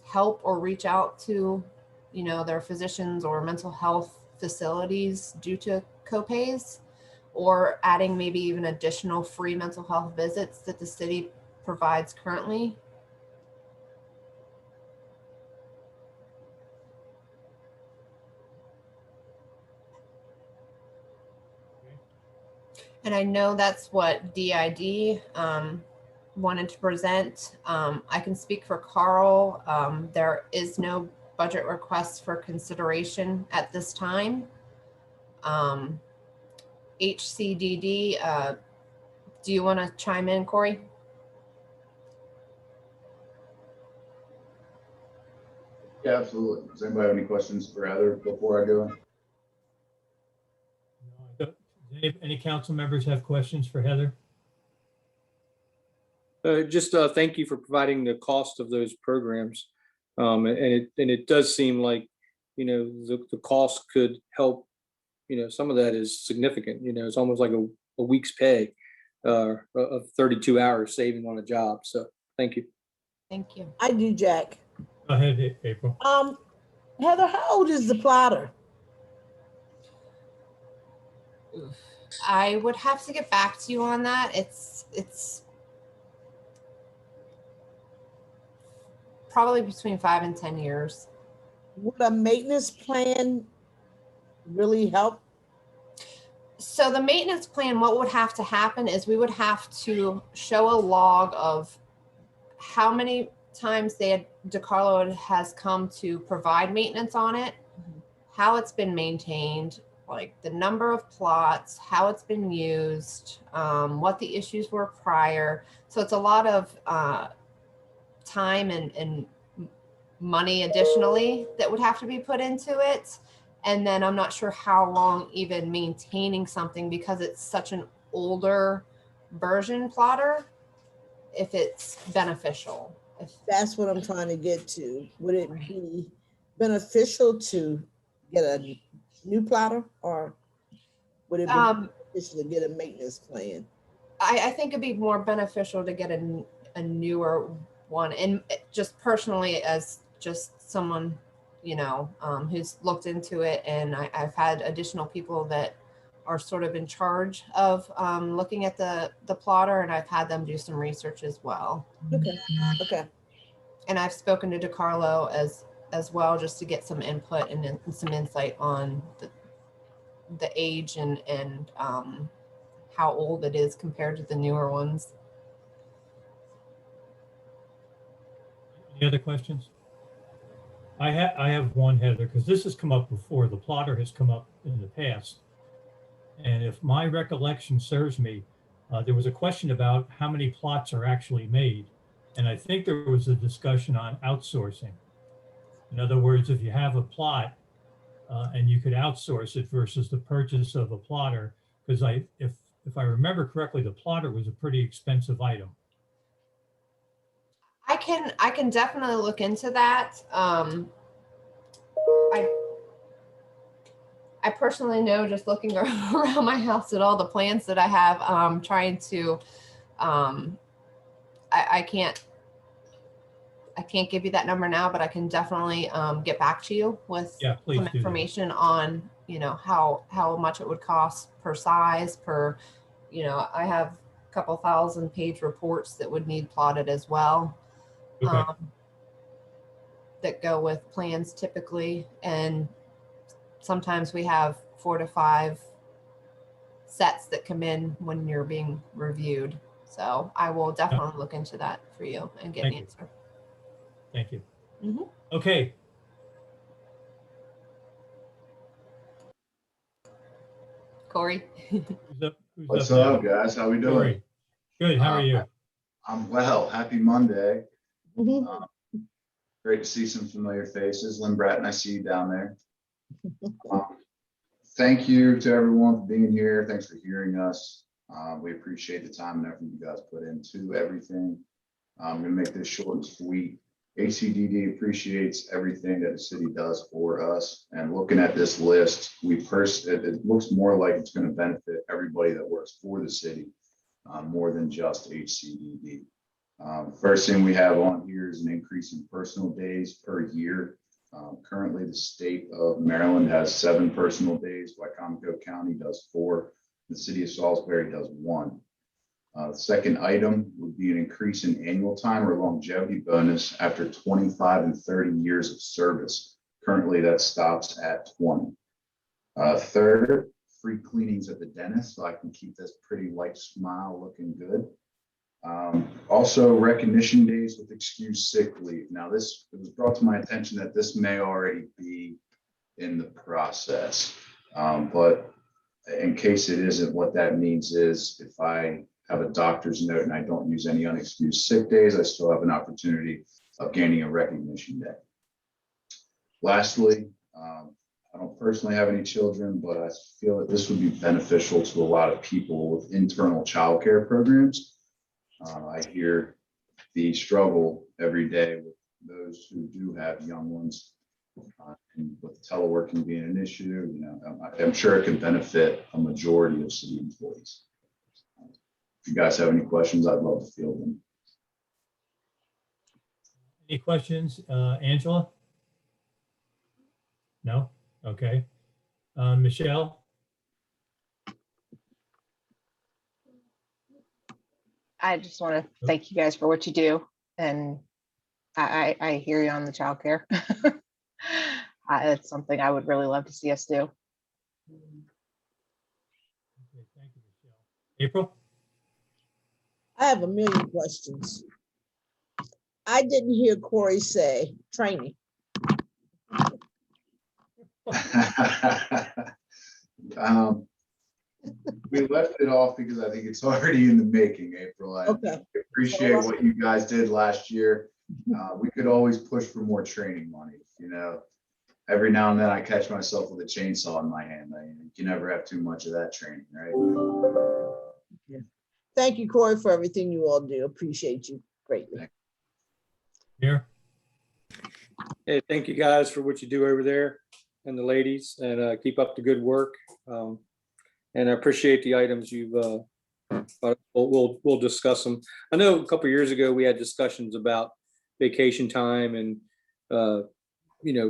help or reach out to, you know, their physicians or mental health facilities due to copays, or adding maybe even additional free mental health visits that the city provides currently. And I know that's what DID wanted to present. I can speak for Carl. There is no budget request for consideration at this time. HCDD, do you want to chime in, Corey? Yeah, absolutely. Does anybody have any questions for Heather before I go? Any council members have questions for Heather? Just thank you for providing the cost of those programs. And it does seem like, you know, the cost could help, you know, some of that is significant, you know, it's almost like a week's pay of 32 hours saving on a job. So thank you. Thank you. I do, Jack. Go ahead, April. Heather, how old is the plotter? I would have to get back to you on that. It's probably between 5 and 10 years. Would a maintenance plan really help? So the maintenance plan, what would have to happen is we would have to show a log of how many times DeCarlo has come to provide maintenance on it, how it's been maintained, like the number of plots, how it's been used, what the issues were prior. So it's a lot of time and money additionally that would have to be put into it. And then I'm not sure how long even maintaining something, because it's such an older version plotter, if it's beneficial. That's what I'm trying to get to. Would it be beneficial to get a new plotter, or would it be beneficial to get a maintenance plan? I think it'd be more beneficial to get a newer one. And just personally, as just someone, you know, who's looked into it, and I've had additional people that are sort of in charge of looking at the plotter, and I've had them do some research as well. Okay. Okay. And I've spoken to DeCarlo as well, just to get some input and some insight on the age and how old it is compared to the newer ones. Any other questions? I have one, Heather, because this has come up before. The plotter has come up in the past. And if my recollection serves me, there was a question about how many plots are actually made. And I think there was a discussion on outsourcing. In other words, if you have a plot and you could outsource it versus the purchase of a plotter, because if I remember correctly, the plotter was a pretty expensive item. I can definitely look into that. I personally know, just looking around my house at all the plants that I have, trying to, I can't give you that number now, but I can definitely get back to you with some information on, you know, how much it would cost per size, per, you know, I have a couple 1,000-page reports that would need plotted as well. Okay. That go with plans typically, and sometimes we have 4 to 5 sets that come in when you're being reviewed. So I will definitely look into that for you and get an answer. Thank you. Mm-hmm. Okay. Corey. What's up, guys? How we doing? Corey. Good, how are you? I'm well. Happy Monday. Mhm. Great to see some familiar faces. Lynn Bratton, I see you down there. Thank you to everyone for being here. Thanks for hearing us. We appreciate the time and effort you guys put into everything. I'm gonna make this short and sweet. HCDD appreciates everything that the city does for us. And looking at this list, it looks more like it's gonna benefit everybody that works for the city, more than just HCDD. First thing we have on here is an increase in personal days per year. Currently, the state of Maryland has 7 personal days. Wycomico County does 4. The city of Salisbury does 1. The second item would be an increase in annual time or longevity bonus after 25 and 30 years of service. Currently, that stops at 20. Third, free cleanings at the dentist, so I can keep this pretty light smile looking good. Also, recognition days with excused sick leave. Now, it was brought to my attention that this may already be in the process, but in case it isn't, what that means is if I have a doctor's note and I don't use any unexcused sick days, I still have an opportunity of gaining a recognition day. Lastly, I don't personally have any children, but I feel that this would be beneficial to a lot of people with internal childcare programs. I hear the struggle every day with those who do have young ones, and with teleworking being an issue, I'm sure it could benefit a majority of city employees. If you guys have any questions, I'd love to field them. Any questions, Angela? No? Okay. Michelle? I just want to thank you guys for what you do. And I hear you on the childcare. It's something I would really love to see us do. Okay, thank you, Michelle. April? I have a million questions. I didn't hear Corey say training. We left it off because I think it's already in the making, April. I appreciate what you guys did last year. We could always push for more training money. Every now and then I catch myself with a chainsaw in my hand. You never have too much of that training, right? Yeah. Thank you, Corey, for everything you all do. Appreciate you greatly. Here. Hey, thank you guys for what you do over there and the ladies, and keep up the good work. And I appreciate the items you've, we'll discuss them. I know a couple of years ago, we had discussions about vacation time and,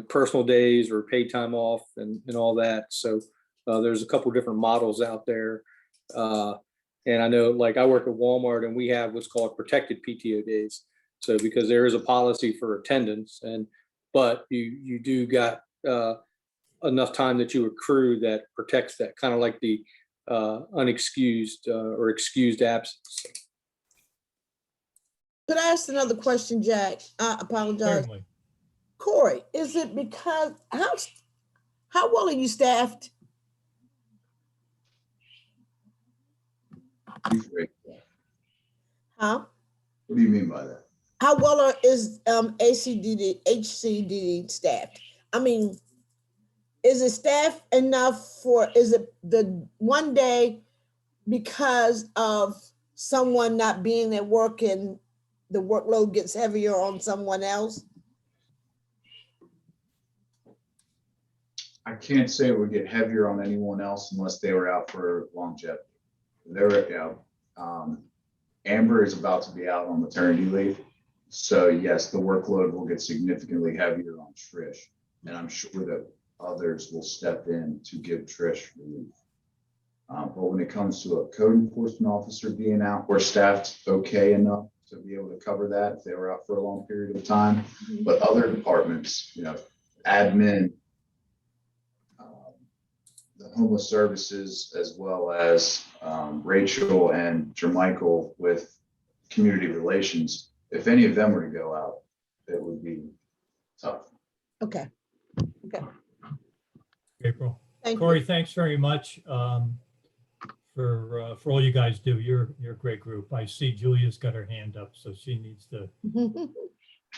personal days or paid time off and all that. So there's a couple of different models out there. And I know, like, I work at Walmart and we have what's called protected PTO days. So because there is a policy for attendance, but you do got enough time that you accrue that protects that, kind of like the unexcused or excused absence. Could I ask another question, Jack? I apologize. Certainly. Corey, is it because, how well are you staffed? Huh? What do you mean by that? How well is HCDD staffed? I mean, is it staffed enough is it the one day because of someone not being at work and the workload gets heavier on someone else? I can't say it would get heavier on anyone else unless they were out for longevity. Amber is about to be out on maternity leave. So yes, the workload will get significantly heavier on Trish. And I'm sure that others will step in to give Trish relief. But when it comes to a code enforcement officer being out, we're staffed okay enough to be able to cover that if they were out for a long period of time. But other departments, admin, the homeless services, as well as Rachel and Jermichael with community relations, if any of them were to go out, it would be tough. Okay. April. Thank Corey, you. thanks very much. for all you guys do. You're a great group. I see Julia's got her hand up, so she needs to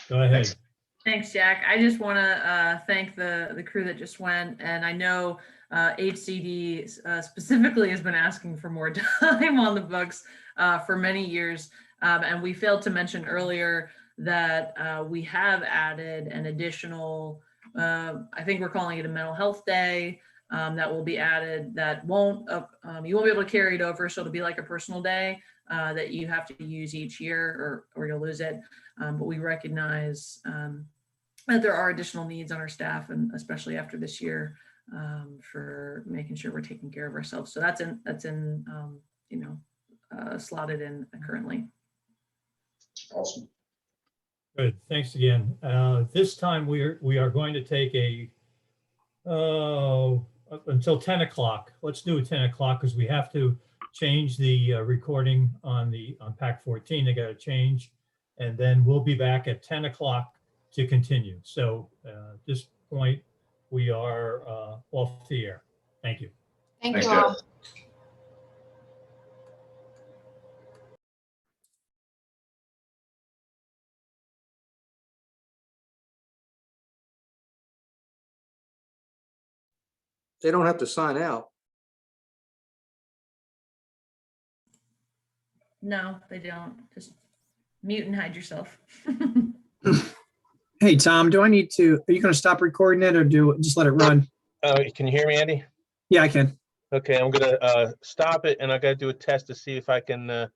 go ahead. Thanks, Jack. I just want to thank the crew that just went, and I know HCD specifically has been asking for more time on the books for many years, and we failed to mention earlier that we have added an additional, I think we're calling it a mental health day, that will be added that won't, you won't be able to carry it over, so it'll be like a personal day that you have to use each year or you'll lose it. But we recognize that there are additional needs on our staff, and especially after this year, for making sure we're taking care of ourselves. So that's in slotted in currently. Awesome. Good, thanks again. This time we are going to take until 10 o'clock. Let's do it 10 o'clock because we have to change the recording on Pack 14. They got to change, and then we'll be back at 10 o'clock to continue. So at this point, we are off the air. Thank you. Thank Thanks, you all. They don't have to sign out. No, they don't. Just mute and hide yourself. Hey, Tom, are you going to stop recording it or just let it run? Can you hear me, Andy? Yeah, I can. Okay, I'm gonna stop it, and I gotta do a test to see if I can